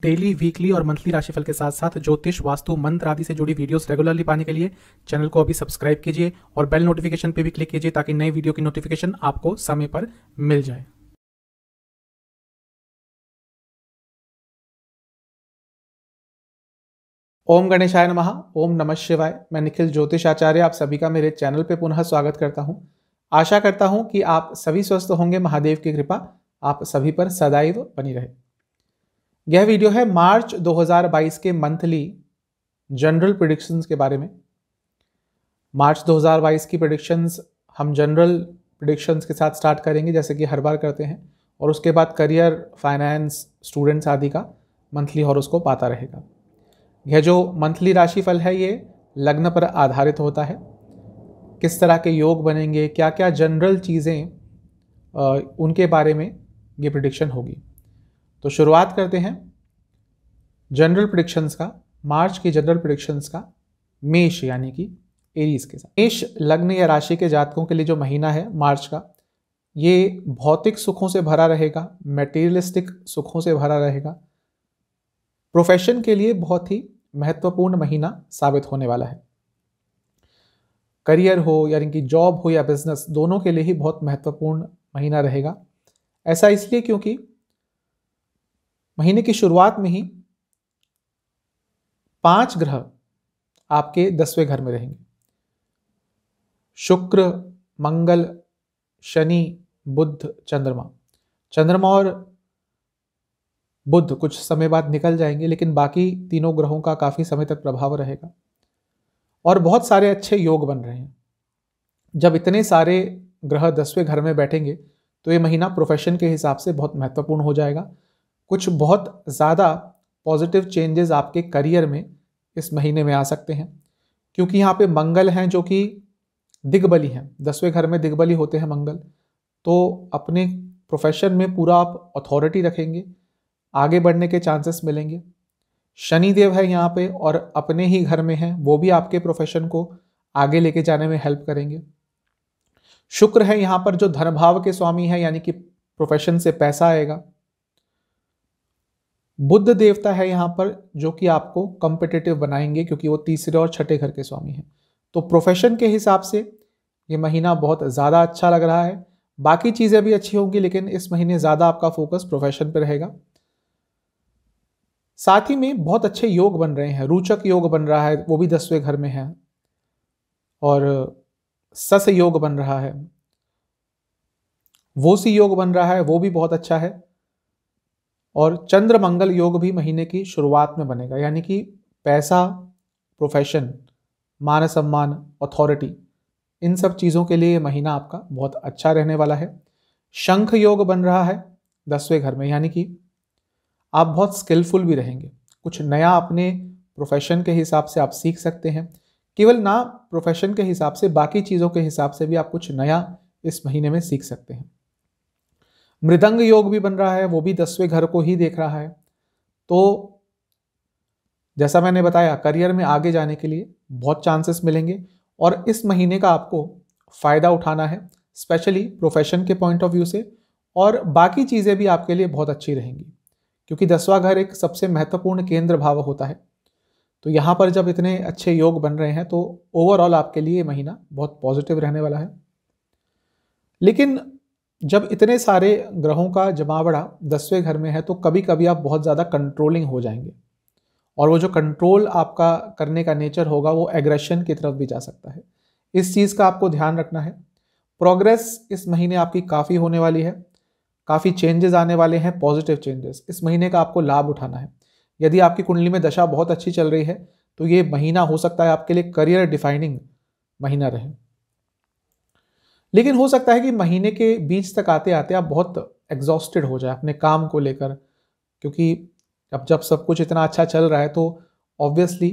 Daily, weekly और monthly राशिफल के साथ साथ ज्योतिष, वास्तु, मंत्र आदि से जुड़ी वीडियोस रेगुलरली पाने के लिए चैनल को अभी सब्सक्राइब कीजिए और बेल नोटिफिकेशन पे भी क्लिक कीजिए ताकि नई वीडियो की नोटिफिकेशन आपको समय पर मिल जाए। ओम गणेशाय नमः। ओम नमः शिवाय। मैं निखिल ज्योतिष आचार्य आप सभी का मेरे चैनल पे पुनः स्वागत करता हूं। आशा करता हूं कि आप सभी स्वस्थ होंगे। महादेव की कृपा आप सभी पर सदैव बनी रहे। यह वीडियो है मार्च 2022 के मंथली जनरल प्रेडिक्शंस के बारे में। मार्च 2022 की प्रेडिक्शंस हम जनरल प्रेडिक्शंस के साथ स्टार्ट करेंगे जैसे कि हर बार करते हैं, और उसके बाद करियर, फाइनेंस, स्टूडेंट्स आदि का मंथली हॉरोस्कोप आता रहेगा। यह जो मंथली राशिफल है ये लग्न पर आधारित होता है। किस तरह के योग बनेंगे, क्या क्या जनरल चीज़ें उनके बारे में ये प्रेडिक्शन होगी। तो शुरुआत करते हैं जनरल प्रेडिक्शंस का, मार्च की जनरल प्रेडिक्शंस का मेष यानी कि एरीज के साथ। मेष लग्न या राशि के जातकों के लिए जो महीना है मार्च का, ये भौतिक सुखों से भरा रहेगा, मटेरियलिस्टिक सुखों से भरा रहेगा। प्रोफेशन के लिए बहुत ही महत्वपूर्ण महीना साबित होने वाला है। करियर हो यानी कि जॉब हो या बिजनेस, दोनों के लिए ही बहुत महत्वपूर्ण महीना रहेगा। ऐसा इसलिए क्योंकि महीने की शुरुआत में ही 5 ग्रह आपके 10वें घर में रहेंगे। शुक्र, मंगल, शनि, बुध, चंद्रमा। चंद्रमा और बुध कुछ समय बाद निकल जाएंगे, लेकिन बाकी तीनों ग्रहों का काफी समय तक प्रभाव रहेगा और बहुत सारे अच्छे योग बन रहे हैं। जब इतने सारे ग्रह 10वें घर में बैठेंगे तो ये महीना प्रोफेशन के हिसाब से बहुत महत्वपूर्ण हो जाएगा। कुछ बहुत ज़्यादा पॉजिटिव चेंजेस आपके करियर में इस महीने में आ सकते हैं, क्योंकि यहाँ पे मंगल हैं जो कि दिग्बली हैं। 10वें घर में दिग्बली होते हैं मंगल, तो अपने प्रोफेशन में पूरा आप अथॉरिटी रखेंगे, आगे बढ़ने के चांसेस मिलेंगे। शनिदेव है यहाँ पे और अपने ही घर में हैं, वो भी आपके प्रोफेशन को आगे लेके जाने में हेल्प करेंगे। शुक्र है यहाँ पर जो धन भाव के स्वामी है, यानी कि प्रोफेशन से पैसा आएगा। बुध देवता है यहाँ पर जो कि आपको कॉम्पिटिटिव बनाएंगे, क्योंकि वो तीसरे और छठे घर के स्वामी हैं। तो प्रोफेशन के हिसाब से ये महीना बहुत ज़्यादा अच्छा लग रहा है। बाकी चीज़ें भी अच्छी होंगी, लेकिन इस महीने ज़्यादा आपका फोकस प्रोफेशन पर रहेगा। साथ ही में बहुत अच्छे योग बन रहे हैं। रोचक योग बन रहा है, वो भी 10वें घर में है, और सस योग बन रहा है, वोसी योग बन रहा है, वो भी बहुत अच्छा है। और चंद्र मंगल योग भी महीने की शुरुआत में बनेगा, यानी कि पैसा, प्रोफेशन, मान सम्मान, अथॉरिटी, इन सब चीज़ों के लिए ये महीना आपका बहुत अच्छा रहने वाला है। शंख योग बन रहा है 10वें घर में, यानी कि आप बहुत स्किलफुल भी रहेंगे। कुछ नया अपने प्रोफेशन के हिसाब से आप सीख सकते हैं। केवल ना प्रोफेशन के हिसाब से, बाकी चीज़ों के हिसाब से भी आप कुछ नया इस महीने में सीख सकते हैं। मृदंग योग भी बन रहा है, वो भी 10वें घर को ही देख रहा है। तो जैसा मैंने बताया, करियर में आगे जाने के लिए बहुत चांसेस मिलेंगे और इस महीने का आपको फ़ायदा उठाना है, स्पेशली प्रोफेशन के पॉइंट ऑफ व्यू से। और बाकी चीज़ें भी आपके लिए बहुत अच्छी रहेंगी, क्योंकि 10वां घर एक सबसे महत्वपूर्ण केंद्र भाव होता है। तो यहाँ पर जब इतने अच्छे योग बन रहे हैं तो ओवरऑल आपके लिए ये महीना बहुत पॉजिटिव रहने वाला है। लेकिन जब इतने सारे ग्रहों का जमावड़ा 10वें घर में है तो कभी कभी आप बहुत ज़्यादा कंट्रोलिंग हो जाएंगे, और वो जो कंट्रोल आपका करने का नेचर होगा वो एग्रेशन की तरफ भी जा सकता है। इस चीज़ का आपको ध्यान रखना है। प्रोग्रेस इस महीने आपकी काफ़ी होने वाली है, काफ़ी चेंजेस आने वाले हैं, पॉजिटिव चेंजेस। इस महीने का आपको लाभ उठाना है। यदि आपकी कुंडली में दशा बहुत अच्छी चल रही है तो ये महीना हो सकता है आपके लिए करियर डिफाइनिंग महीना रहे। लेकिन हो सकता है कि महीने के बीच तक आते आते आप बहुत एग्जॉस्टेड हो जाए अपने काम को लेकर, क्योंकि अब जब सब कुछ इतना अच्छा चल रहा है तो ऑब्वियसली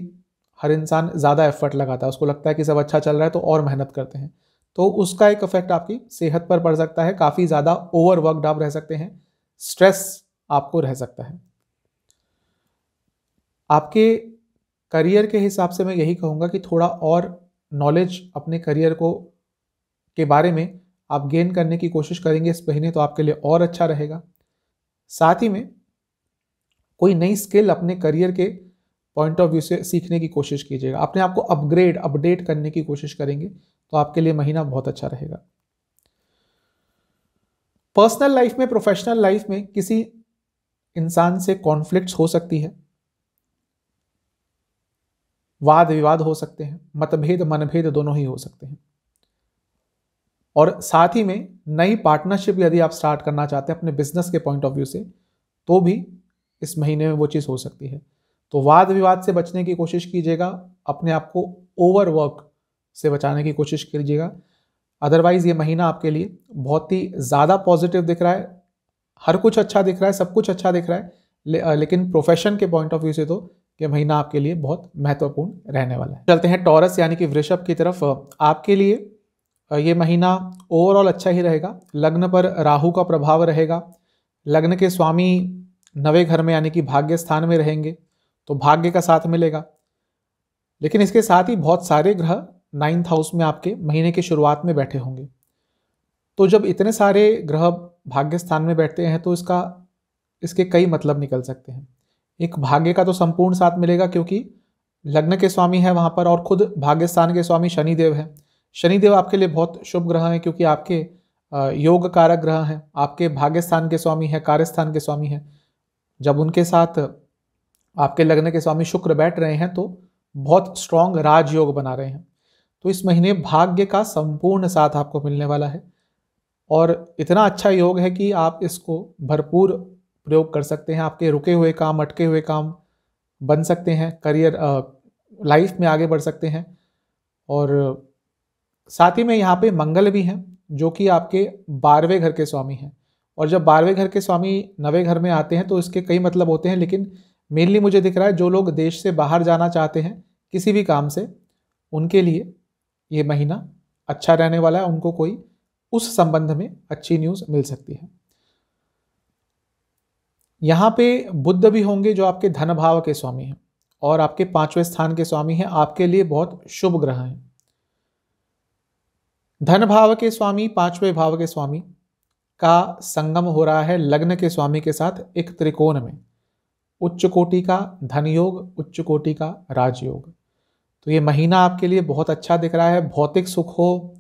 हर इंसान ज़्यादा एफर्ट लगाता है। उसको लगता है कि सब अच्छा चल रहा है तो और मेहनत करते हैं, तो उसका एक इफेक्ट आपकी सेहत पर पड़ सकता है। काफ़ी ज़्यादा ओवरवर्कड आप रह सकते हैं, स्ट्रेस आपको रह सकता है। आपके करियर के हिसाब से मैं यही कहूँगा कि थोड़ा और नॉलेज अपने करियर को के बारे में आप गेन करने की कोशिश करेंगे इस महीने तो आपके लिए और अच्छा रहेगा। साथ ही में कोई नई स्किल अपने करियर के पॉइंट ऑफ व्यू से सीखने की कोशिश कीजिएगा, अपने आप को अपडेट करने की कोशिश करेंगे तो आपके लिए महीना बहुत अच्छा रहेगा। पर्सनल लाइफ में, प्रोफेशनल लाइफ में किसी इंसान से कॉन्फ्लिक्ट्स हो सकती है, वाद विवाद हो सकते हैं, मतभेद मनभेद दोनों ही हो सकते हैं। और साथ ही में नई पार्टनरशिप यदि आप स्टार्ट करना चाहते हैं अपने बिजनेस के पॉइंट ऑफ व्यू से, तो भी इस महीने में वो चीज़ हो सकती है। तो वाद विवाद से बचने की कोशिश कीजिएगा, अपने आप को ओवरवर्क से बचाने की कोशिश कीजिएगा। अदरवाइज ये महीना आपके लिए बहुत ही ज़्यादा पॉजिटिव दिख रहा है, हर कुछ अच्छा दिख रहा है, सब कुछ अच्छा दिख रहा है, लेकिन प्रोफेशन के पॉइंट ऑफ व्यू से तो ये महीना आपके लिए बहुत महत्वपूर्ण रहने वाला है। चलते हैं टॉरस यानी कि वृषभ की तरफ। आपके लिए ये महीना ओवरऑल अच्छा ही रहेगा। लग्न पर राहु का प्रभाव रहेगा, लग्न के स्वामी 9वें घर में यानी कि भाग्य स्थान में रहेंगे, तो भाग्य का साथ मिलेगा। लेकिन इसके साथ ही बहुत सारे ग्रह 9th हाउस में आपके महीने की शुरुआत में बैठे होंगे। तो जब इतने सारे ग्रह भाग्य स्थान में बैठते हैं तो इसके कई मतलब निकल सकते हैं। एक, भाग्य का तो संपूर्ण साथ मिलेगा क्योंकि लग्न के स्वामी है वहां पर, और खुद भाग्य स्थान के स्वामी शनिदेव है। शनिदेव आपके लिए बहुत शुभ ग्रह हैं क्योंकि आपके योग कारक ग्रह हैं, आपके भाग्य स्थान के स्वामी है, कार्यस्थान के स्वामी है। जब उनके साथ आपके लग्न के स्वामी शुक्र बैठ रहे हैं तो बहुत स्ट्रांग राजयोग बना रहे हैं। तो इस महीने भाग्य का संपूर्ण साथ आपको मिलने वाला है, और इतना अच्छा योग है कि आप इसको भरपूर प्रयोग कर सकते हैं। आपके रुके हुए काम, अटके हुए काम बन सकते हैं, करियर लाइफ में आगे बढ़ सकते हैं। और साथ ही में यहाँ पे मंगल भी हैं जो कि आपके 12वें घर के स्वामी हैं, और जब 12वें घर के स्वामी 9वें घर में आते हैं तो इसके कई मतलब होते हैं, लेकिन मेनली मुझे दिख रहा है जो लोग देश से बाहर जाना चाहते हैं किसी भी काम से, उनके लिए ये महीना अच्छा रहने वाला है। उनको कोई उस संबंध में अच्छी न्यूज़ मिल सकती है। यहाँ पे बुध भी होंगे जो आपके धन भाव के स्वामी हैं और आपके 5वें स्थान के स्वामी हैं, आपके लिए बहुत शुभ ग्रह हैं। धन भाव के स्वामी, 5वें भाव के स्वामी का संगम हो रहा है लग्न के स्वामी के साथ एक त्रिकोण में। उच्च कोटि का धन योग, उच्च कोटि का राजयोग। तो ये महीना आपके लिए बहुत अच्छा दिख रहा है। भौतिक सुख हो,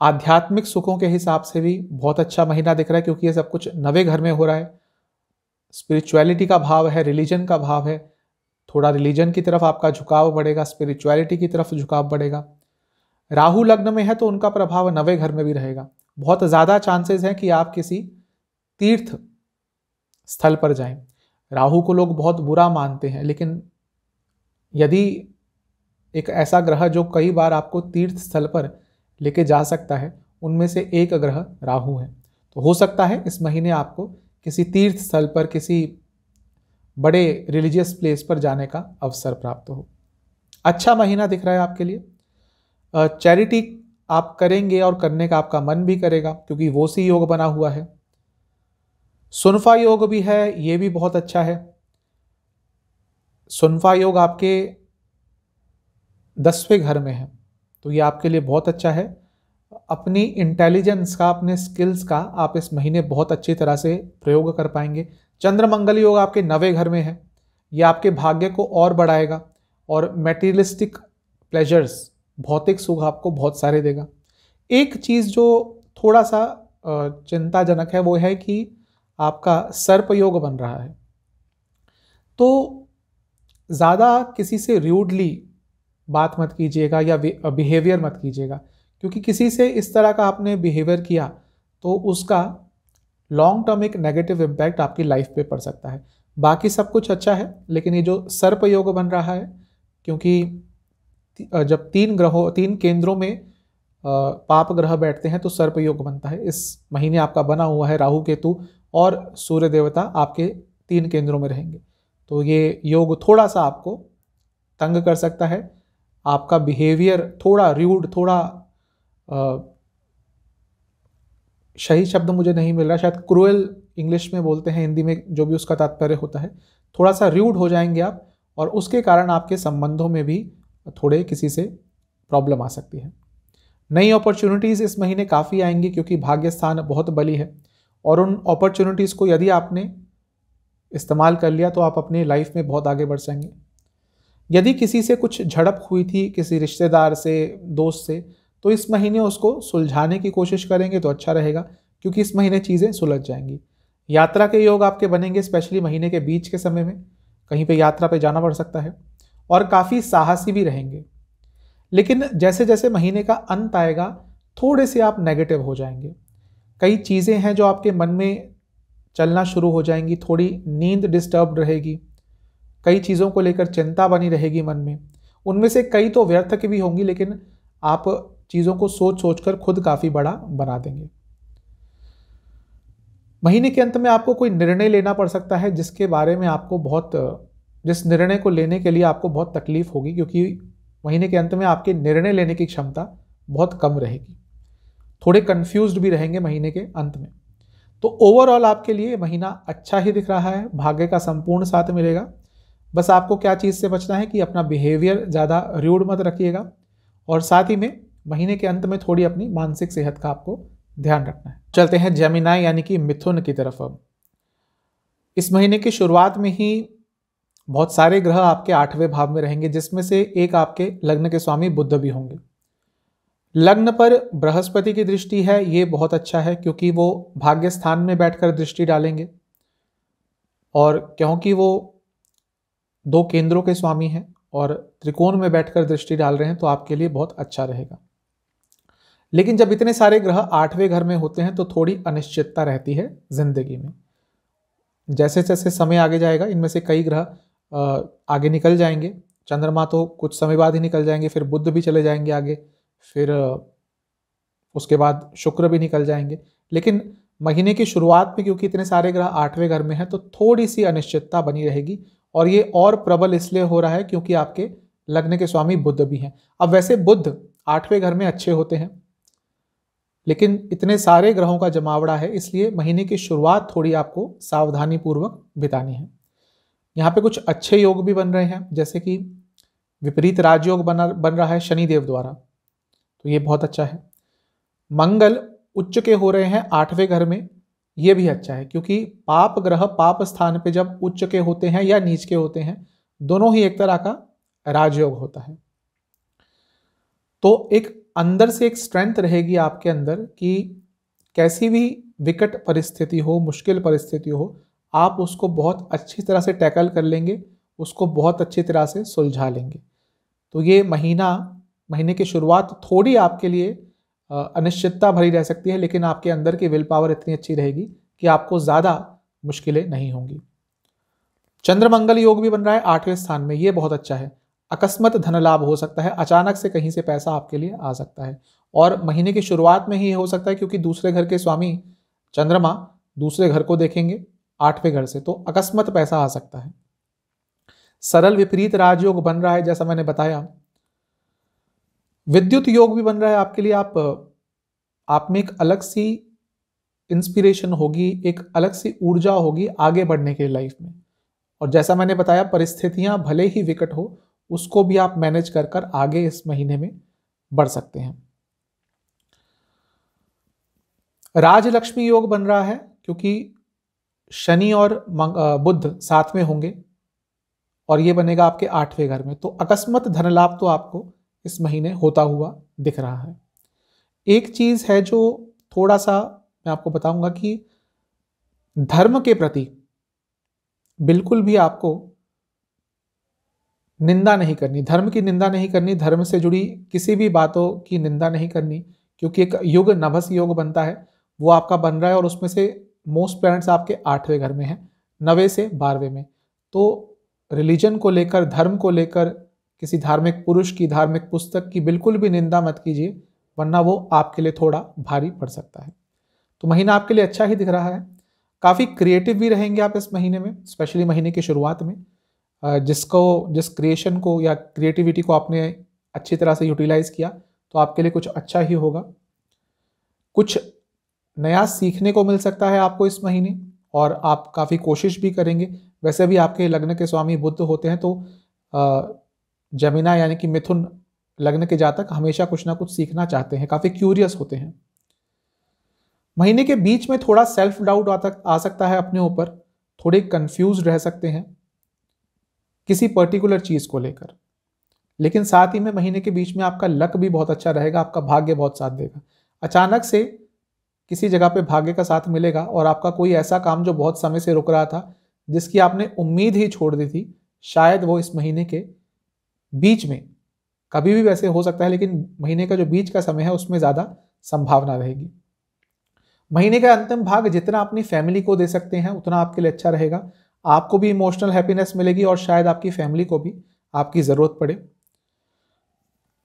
आध्यात्मिक सुखों के हिसाब से भी बहुत अच्छा महीना दिख रहा है क्योंकि ये सब कुछ 9वें घर में हो रहा है। स्पिरिचुअलिटी का भाव है, रिलीजन का भाव है, थोड़ा रिलीजन की तरफ आपका झुकाव बढ़ेगा, स्पिरिचुअलिटी की तरफ झुकाव बढ़ेगा। राहु लग्न में है तो उनका प्रभाव 9वें घर में भी रहेगा। बहुत ज़्यादा चांसेस हैं कि आप किसी तीर्थ स्थल पर जाएं। राहु को लोग बहुत बुरा मानते हैं, लेकिन यदि एक ऐसा ग्रह जो कई बार आपको तीर्थ स्थल पर लेके जा सकता है, उनमें से एक ग्रह राहु है। तो हो सकता है इस महीने आपको किसी तीर्थ स्थल पर, किसी बड़े रिलीजियस प्लेस पर जाने का अवसर प्राप्त हो। अच्छा महीना दिख रहा है आपके लिए। चैरिटी आप करेंगे और करने का आपका मन भी करेगा क्योंकि वो सी योग बना हुआ है। सुनफा योग भी है, ये भी बहुत अच्छा है। सुनफा योग आपके 10वें घर में है, तो ये आपके लिए बहुत अच्छा है। अपनी इंटेलिजेंस का, अपने स्किल्स का आप इस महीने बहुत अच्छी तरह से प्रयोग कर पाएंगे। चंद्र मंगल योग आपके 9वें घर में है, ये आपके भाग्य को और बढ़ाएगा और मटेरियलिस्टिक प्लेजर्स, भौतिक सुख आपको बहुत सारे देगा। एक चीज़ जो थोड़ा सा चिंताजनक है वो है कि आपका सर्प योग बन रहा है, तो ज़्यादा किसी से र्यूडली बात मत कीजिएगा या बिहेवियर मत कीजिएगा, क्योंकि किसी से इस तरह का आपने बिहेवियर किया तो उसका लॉन्ग टर्म एक नेगेटिव इम्पैक्ट आपकी लाइफ पे पड़ सकता है। बाकी सब कुछ अच्छा है, लेकिन ये जो सर्प योग बन रहा है, क्योंकि जब 3 केंद्रों में पाप ग्रह बैठते हैं तो सर्प योग बनता है। इस महीने आपका बना हुआ है राहु केतु और सूर्य देवता आपके 3 केंद्रों में रहेंगे, तो ये योग थोड़ा सा आपको तंग कर सकता है। आपका बिहेवियर थोड़ा र्यूड, थोड़ा सही शब्द मुझे नहीं मिल रहा, शायद क्रूएल इंग्लिश में बोलते हैं, हिंदी में जो भी उसका तात्पर्य होता है, थोड़ा सा र्यूड हो जाएंगे आप, और उसके कारण आपके संबंधों में भी थोड़े किसी से प्रॉब्लम आ सकती है। नई अपॉर्चुनिटीज़ इस महीने काफ़ी आएंगी क्योंकि भाग्य स्थान बहुत बली है, और उन अपॉर्चुनिटीज़ को यदि आपने इस्तेमाल कर लिया तो आप अपनी लाइफ में बहुत आगे बढ़ जाएंगे। यदि किसी से कुछ झड़प हुई थी, किसी रिश्तेदार से, दोस्त से, तो इस महीने उसको सुलझाने की कोशिश करेंगे तो अच्छा रहेगा, क्योंकि इस महीने चीज़ें सुलझ जाएंगी। यात्रा के योग आपके बनेंगे, स्पेशली महीने के बीच के समय में कहीं पे यात्रा पे जाना पड़ सकता है, और काफ़ी साहसी भी रहेंगे। लेकिन जैसे जैसे महीने का अंत आएगा थोड़े से आप नेगेटिव हो जाएंगे। कई चीज़ें हैं जो आपके मन में चलना शुरू हो जाएंगी, थोड़ी नींद डिस्टर्ब रहेगी, कई चीज़ों को लेकर चिंता बनी रहेगी मन में। उनमें से कई तो व्यर्थ की भी होंगी, लेकिन आप चीज़ों को सोच सोच कर खुद काफ़ी बड़ा बना देंगे। महीने के अंत में आपको कोई निर्णय लेना पड़ सकता है जिसके बारे में आपको जिस निर्णय को लेने के लिए आपको बहुत तकलीफ होगी, क्योंकि महीने के अंत में आपके निर्णय लेने की क्षमता बहुत कम रहेगी। थोड़े कंफ्यूज्ड भी रहेंगे महीने के अंत में। तो ओवरऑल आपके लिए महीना अच्छा ही दिख रहा है, भाग्य का संपूर्ण साथ मिलेगा। बस आपको क्या चीज़ से बचना है कि अपना बिहेवियर ज़्यादा र्यूड मत रखिएगा, और साथ ही में महीने के अंत में थोड़ी अपनी मानसिक सेहत का आपको ध्यान रखना है। चलते हैं जेमिनाई यानी कि मिथुन की तरफ। अब इस महीने की शुरुआत में ही बहुत सारे ग्रह आपके 8वें भाव में रहेंगे, जिसमें से एक आपके लग्न के स्वामी बुध भी होंगे। लग्न पर बृहस्पति की दृष्टि है, ये बहुत अच्छा है, क्योंकि वो भाग्य स्थान में बैठकर दृष्टि डालेंगे, और क्योंकि वो 2 केंद्रों के स्वामी हैं और त्रिकोण में बैठकर दृष्टि डाल रहे हैं, तो आपके लिए बहुत अच्छा रहेगा। लेकिन जब इतने सारे ग्रह 8वें घर में होते हैं तो थोड़ी अनिश्चितता रहती है जिंदगी में। जैसे जैसे समय आगे जाएगा इनमें से कई ग्रह आगे निकल जाएंगे। चंद्रमा तो कुछ समय बाद ही निकल जाएंगे, फिर बुध भी चले जाएंगे आगे, फिर उसके बाद शुक्र भी निकल जाएंगे। लेकिन महीने की शुरुआत में क्योंकि इतने सारे ग्रह 8वें घर में हैं तो थोड़ी सी अनिश्चितता बनी रहेगी, और ये और प्रबल इसलिए हो रहा है क्योंकि आपके लग्न के स्वामी बुध भी हैं। अब वैसे बुध 8वें घर में अच्छे होते हैं, लेकिन इतने सारे ग्रहों का जमावड़ा है, इसलिए महीने की शुरुआत थोड़ी आपको सावधानी पूर्वक बितानी है। यहाँ पे कुछ अच्छे योग भी बन रहे हैं, जैसे कि विपरीत राजयोग बन रहा है शनिदेव द्वारा, तो ये बहुत अच्छा है। मंगल उच्च के हो रहे हैं 8वें घर में, ये भी अच्छा है, क्योंकि पाप ग्रह पाप स्थान पे जब उच्च के होते हैं या नीच के होते हैं, दोनों ही एक तरह का राजयोग होता है। तो एक अंदर से एक स्ट्रेंथ रहेगी आपके अंदर कि कैसी भी विकट परिस्थिति हो, मुश्किल परिस्थिति हो, आप उसको बहुत अच्छी तरह से टैकल कर लेंगे, उसको बहुत अच्छी तरह से सुलझा लेंगे। तो ये महीने की शुरुआत थोड़ी आपके लिए अनिश्चितता भरी रह सकती है, लेकिन आपके अंदर की विल पावर इतनी अच्छी रहेगी कि आपको ज़्यादा मुश्किलें नहीं होंगी। चंद्र मंगल योग भी बन रहा है 8वें स्थान में, ये बहुत अच्छा है। अकस्मात धन लाभ हो सकता है, अचानक से कहीं से पैसा आपके लिए आ सकता है, और महीने की शुरुआत में ही हो सकता है, क्योंकि दूसरे घर के स्वामी चंद्रमा दूसरे घर को देखेंगे 8वें घर से, तो अकस्मात पैसा आ सकता है। सरल विपरीत राजयोग बन रहा है, जैसा मैंने बताया। विद्युत योग भी बन रहा है आपके लिए। आप में एक अलग सी इंस्पिरेशन होगी, एक अलग सी ऊर्जा होगी आगे बढ़ने के लाइफ में, और जैसा मैंने बताया परिस्थितियां भले ही विकट हो, उसको भी आप मैनेज कर कर आगे इस महीने में बढ़ सकते हैं। राजलक्ष्मी योग बन रहा है, क्योंकि शनि और बुध साथ में होंगे, और ये बनेगा आपके 8वें घर में, तो अकस्मात धन लाभ तो आपको इस महीने होता हुआ दिख रहा है। एक चीज है जो थोड़ा सा मैं आपको बताऊंगा कि धर्म के प्रति बिल्कुल भी आपको निंदा नहीं करनी, धर्म की निंदा नहीं करनी, धर्म से जुड़ी किसी भी बातों की निंदा नहीं करनी, क्योंकि एक युग नभस योग बनता है, वो आपका बन रहा है, और उसमें से मोस्ट प्लैनेट्स आपके 8वें घर में हैं, 9वें से 12वें में। तो रिलीजन को लेकर, धर्म को लेकर, किसी धार्मिक पुरुष की, धार्मिक पुस्तक की बिल्कुल भी निंदा मत कीजिए, वरना वो आपके लिए थोड़ा भारी पड़ सकता है। तो महीना आपके लिए अच्छा ही दिख रहा है। काफ़ी क्रिएटिव भी रहेंगे आप इस महीने में, स्पेशली महीने की शुरुआत में। जिस क्रिएशन को या क्रिएटिविटी को आपने अच्छी तरह से यूटिलाइज किया, तो आपके लिए कुछ अच्छा ही होगा। कुछ नया सीखने को मिल सकता है आपको इस महीने, और आप काफ़ी कोशिश भी करेंगे। वैसे भी आपके लग्न के स्वामी बुध होते हैं, तो जमीना यानी कि मिथुन लग्न के जातक हमेशा कुछ ना कुछ सीखना चाहते हैं, काफ़ी क्यूरियस होते हैं। महीने के बीच में थोड़ा सेल्फ डाउट आ सकता है अपने ऊपर, थोड़े कंफ्यूज रह सकते हैं किसी पर्टिकुलर चीज़ को लेकर। लेकिन साथ ही में महीने के बीच में आपका लक भी बहुत अच्छा रहेगा, आपका भाग्य बहुत साथ देगा। अचानक से किसी जगह पे भाग्य का साथ मिलेगा और आपका कोई ऐसा काम जो बहुत समय से रुक रहा था, जिसकी आपने उम्मीद ही छोड़ दी थी, शायद वो इस महीने के बीच में, कभी भी वैसे हो सकता है, लेकिन महीने का जो बीच का समय है उसमें ज़्यादा संभावना रहेगी। महीने का अंतिम भाग जितना अपनी फैमिली को दे सकते हैं उतना आपके लिए अच्छा रहेगा। आपको भी इमोशनल हैप्पीनेस मिलेगी और शायद आपकी फैमिली को भी आपकी ज़रूरत पड़े।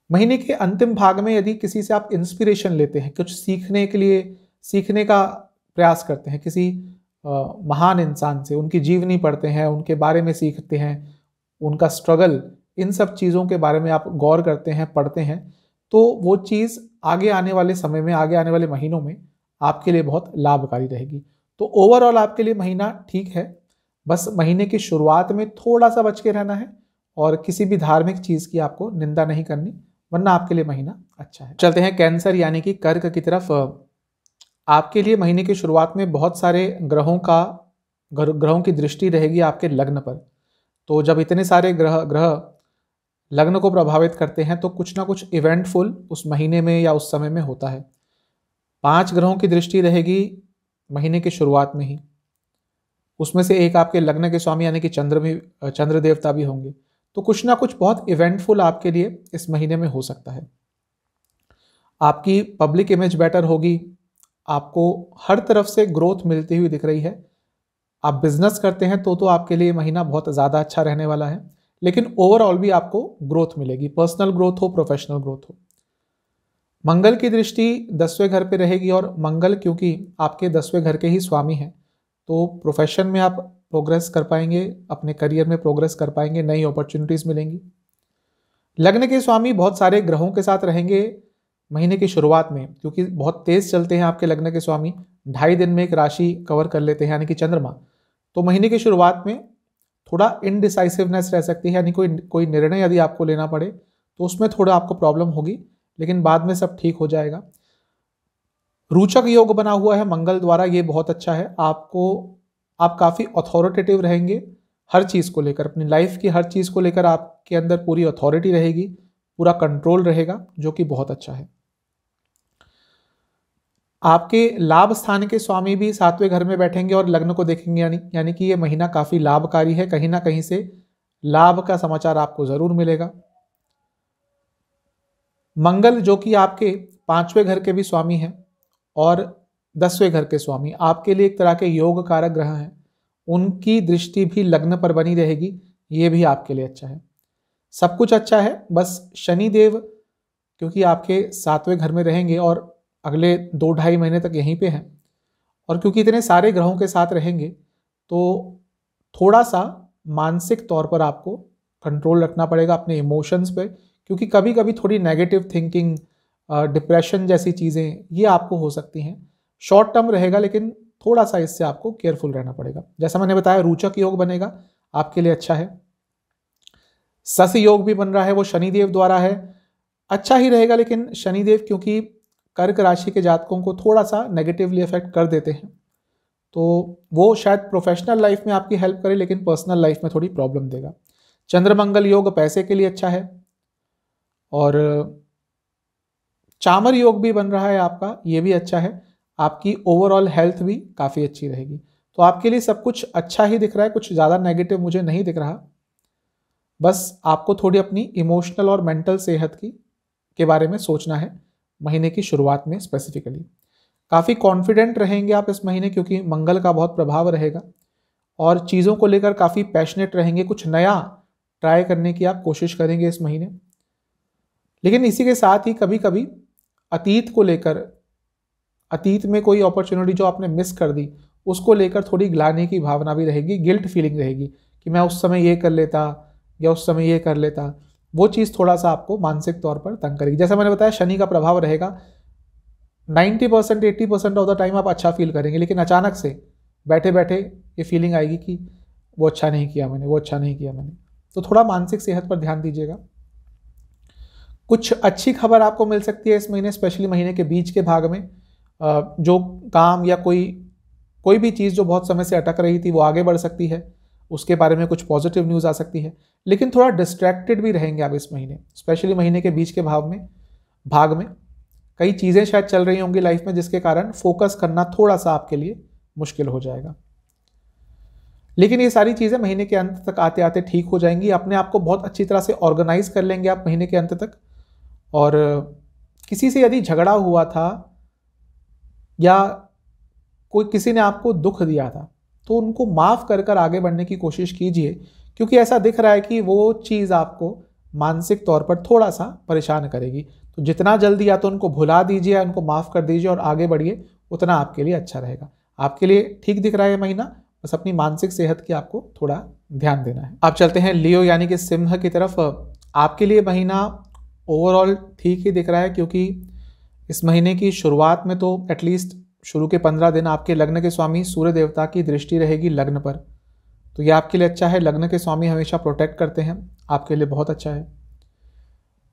महीने के अंतिम भाग में यदि किसी से आप इंस्पिरेशन लेते हैं, कुछ सीखने के लिए सीखने का प्रयास करते हैं, किसी महान इंसान से उनकी जीवनी पढ़ते हैं, उनके बारे में सीखते हैं, उनका स्ट्रगल, इन सब चीज़ों के बारे में आप गौर करते हैं, पढ़ते हैं, तो वो चीज़ आगे आने वाले समय में, आगे आने वाले महीनों में आपके लिए बहुत लाभकारी रहेगी। तो ओवरऑल आपके लिए महीना ठीक है, बस महीने की शुरुआत में थोड़ा सा बच के रहना है और किसी भी धार्मिक चीज़ की आपको निंदा नहीं करनी, वरना आपके लिए महीना अच्छा है। चलते हैं कैंसर यानी कि कर्क की तरफ। आपके लिए महीने की शुरुआत में बहुत सारे ग्रहों की दृष्टि रहेगी आपके लग्न पर। तो जब इतने सारे ग्रह लग्न को प्रभावित करते हैं तो कुछ ना कुछ इवेंटफुल उस महीने में या उस समय में होता है। 5 ग्रहों की दृष्टि रहेगी महीने की शुरुआत में ही, उसमें से एक आपके लग्न के स्वामी यानी कि चंद्र देवता भी होंगे। तो कुछ ना कुछ बहुत इवेंटफुल आपके लिए इस महीने में हो सकता है। आपकी पब्लिक इमेज बेटर होगी, आपको हर तरफ से ग्रोथ मिलती हुई दिख रही है। आप बिजनेस करते हैं तो आपके लिए महीना बहुत ज़्यादा अच्छा रहने वाला है, लेकिन ओवरऑल भी आपको ग्रोथ मिलेगी, पर्सनल ग्रोथ हो, प्रोफेशनल ग्रोथ हो। मंगल की दृष्टि 10वें घर पे रहेगी और मंगल क्योंकि आपके 10वें घर के ही स्वामी हैं, तो प्रोफेशन में आप प्रोग्रेस कर पाएंगे, अपने करियर में प्रोग्रेस कर पाएंगे, नई अपॉर्चुनिटीज़ मिलेंगी। लग्न के स्वामी बहुत सारे ग्रहों के साथ रहेंगे महीने की शुरुआत में, क्योंकि बहुत तेज चलते हैं आपके लग्न के स्वामी, 2.5 दिन में एक राशि कवर कर लेते हैं यानी कि चंद्रमा। तो महीने की शुरुआत में थोड़ा इनडिसाइसिवनेस रह सकती है, यानी कोई निर्णय यदि आपको लेना पड़े तो उसमें थोड़ा आपको प्रॉब्लम होगी, लेकिन बाद में सब ठीक हो जाएगा। रोचक योग बना हुआ है मंगल द्वारा, ये बहुत अच्छा है। आप काफ़ी अथॉरिटेटिव रहेंगे हर चीज़ को लेकर, अपनी लाइफ की हर चीज़ को लेकर आपके अंदर पूरी अथॉरिटी रहेगी, पूरा कंट्रोल रहेगा, जो कि बहुत अच्छा है। आपके लाभ स्थान के स्वामी भी 7वें घर में बैठेंगे और लग्न को देखेंगे, यानी कि ये महीना काफ़ी लाभकारी है। कहीं ना कहीं से लाभ का समाचार आपको ज़रूर मिलेगा। मंगल जो कि आपके 5वें घर के भी स्वामी हैं और 10वें घर के स्वामी, आपके लिए एक तरह के योग कारक ग्रह हैं, उनकी दृष्टि भी लग्न पर बनी रहेगी, ये भी आपके लिए अच्छा है। सब कुछ अच्छा है, बस शनिदेव क्योंकि आपके 7वें घर में रहेंगे और अगले 2-2.5 महीने तक यहीं पे हैं, और क्योंकि इतने सारे ग्रहों के साथ रहेंगे तो थोड़ा सा मानसिक तौर पर आपको कंट्रोल रखना पड़ेगा अपने इमोशंस पे, क्योंकि कभी कभी थोड़ी नेगेटिव थिंकिंग, डिप्रेशन जैसी चीज़ें ये आपको हो सकती हैं। शॉर्ट टर्म रहेगा, लेकिन थोड़ा सा इससे आपको केयरफुल रहना पड़ेगा। जैसा मैंने बताया, रोचक योग बनेगा, आपके लिए अच्छा है। सस योग भी बन रहा है, वो शनिदेव द्वारा है, अच्छा ही रहेगा, लेकिन शनिदेव क्योंकि कर्क राशि के जातकों को थोड़ा सा नेगेटिवली अफेक्ट कर देते हैं, तो वो शायद प्रोफेशनल लाइफ में आपकी हेल्प करे, लेकिन पर्सनल लाइफ में थोड़ी प्रॉब्लम देगा। चंद्रमंगल योग पैसे के लिए अच्छा है, और चामर योग भी बन रहा है आपका, ये भी अच्छा है। आपकी ओवरऑल हेल्थ भी काफ़ी अच्छी रहेगी। तो आपके लिए सब कुछ अच्छा ही दिख रहा है, कुछ ज़्यादा नेगेटिव मुझे नहीं दिख रहा। बस आपको थोड़ी अपनी इमोशनल और मेंटल सेहत के बारे में सोचना है महीने की शुरुआत में स्पेसिफिकली। काफ़ी कॉन्फिडेंट रहेंगे आप इस महीने, क्योंकि मंगल का बहुत प्रभाव रहेगा, और चीज़ों को लेकर काफ़ी पैशनेट रहेंगे, कुछ नया ट्राई करने की आप कोशिश करेंगे इस महीने। लेकिन इसी के साथ ही कभी कभी अतीत को लेकर, अतीत में कोई अपॉर्चुनिटी जो आपने मिस कर दी उसको लेकर थोड़ी ग्लानि की भावना भी रहेगी, गिल्ट फीलिंग रहेगी कि मैं उस समय ये कर लेता या उस समय ये कर लेता। वो चीज़ थोड़ा सा आपको मानसिक तौर पर तंग करेगी। जैसा मैंने बताया, शनि का प्रभाव रहेगा, 90% 80% ऑफ द टाइम आप अच्छा फील करेंगे, लेकिन अचानक से बैठे बैठे ये फीलिंग आएगी कि वो अच्छा नहीं किया मैंने, वो अच्छा नहीं किया मैंने। तो थोड़ा मानसिक सेहत पर ध्यान दीजिएगा। कुछ अच्छी खबर आपको मिल सकती है इस महीने, स्पेशली महीने के बीच के भाग में। जो काम या कोई भी चीज़ जो बहुत समय से अटक रही थी वो आगे बढ़ सकती है, उसके बारे में कुछ पॉजिटिव न्यूज़ आ सकती है। लेकिन थोड़ा डिस्ट्रैक्टेड भी रहेंगे आप इस महीने, स्पेशली महीने के बीच के भाग में कई चीज़ें शायद चल रही होंगी लाइफ में, जिसके कारण फोकस करना थोड़ा सा आपके लिए मुश्किल हो जाएगा। लेकिन ये सारी चीज़ें महीने के अंत तक आते आते ठीक हो जाएंगी। अपने आप को बहुत अच्छी तरह से ऑर्गेनाइज कर लेंगे आप महीने के अंत तक। और किसी से यदि झगड़ा हुआ था या कोई किसी ने आपको दुख दिया था तो उनको माफ़ कर कर आगे बढ़ने की कोशिश कीजिए, क्योंकि ऐसा दिख रहा है कि वो चीज़ आपको मानसिक तौर पर थोड़ा सा परेशान करेगी। तो जितना जल्दी या तो उनको भुला दीजिए या उनको माफ़ कर दीजिए और आगे बढ़िए, उतना आपके लिए अच्छा रहेगा। आपके लिए ठीक दिख रहा है महीना, बस अपनी मानसिक सेहत की आपको थोड़ा ध्यान देना है। आप चलते हैं लियो यानी कि सिंह की तरफ। आपके लिए महीना ओवरऑल ठीक ही दिख रहा है, क्योंकि इस महीने की शुरुआत में तो एटलीस्ट शुरू के 15 दिन आपके लग्न के स्वामी सूर्य देवता की दृष्टि रहेगी लग्न पर, तो ये आपके लिए अच्छा है। लग्न के स्वामी हमेशा प्रोटेक्ट करते हैं, आपके लिए बहुत अच्छा है।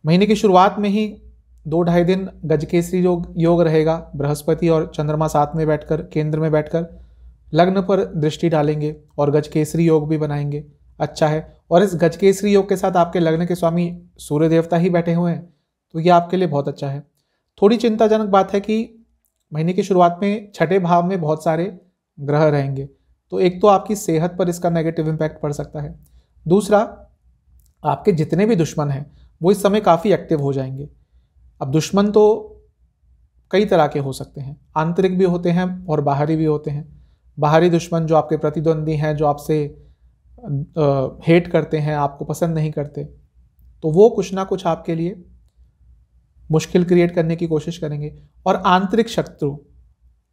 महीने की शुरुआत में ही 2-2.5 दिन गजकेसरी योग रहेगा। बृहस्पति और चंद्रमा साथ में बैठकर, केंद्र में बैठकर लग्न पर दृष्टि डालेंगे और गजकेसरी योग भी बनाएंगे, अच्छा है। और इस गजकेसरी योग के साथ आपके लग्न के स्वामी सूर्य देवता ही बैठे हुए हैं, तो ये आपके लिए बहुत अच्छा है। थोड़ी चिंताजनक बात है कि महीने की शुरुआत में छठे भाव में बहुत सारे ग्रह रहेंगे, तो एक तो आपकी सेहत पर इसका नेगेटिव इम्पैक्ट पड़ सकता है। दूसरा, आपके जितने भी दुश्मन हैं वो इस समय काफ़ी एक्टिव हो जाएंगे। अब दुश्मन तो कई तरह के हो सकते हैं, आंतरिक भी होते हैं और बाहरी भी होते हैं। बाहरी दुश्मन जो आपके प्रतिद्वंदी हैं, जो आपसे हेट करते हैं, आपको पसंद नहीं करते, तो वो कुछ ना कुछ आपके लिए मुश्किल क्रिएट करने की कोशिश करेंगे। और आंतरिक शत्रु,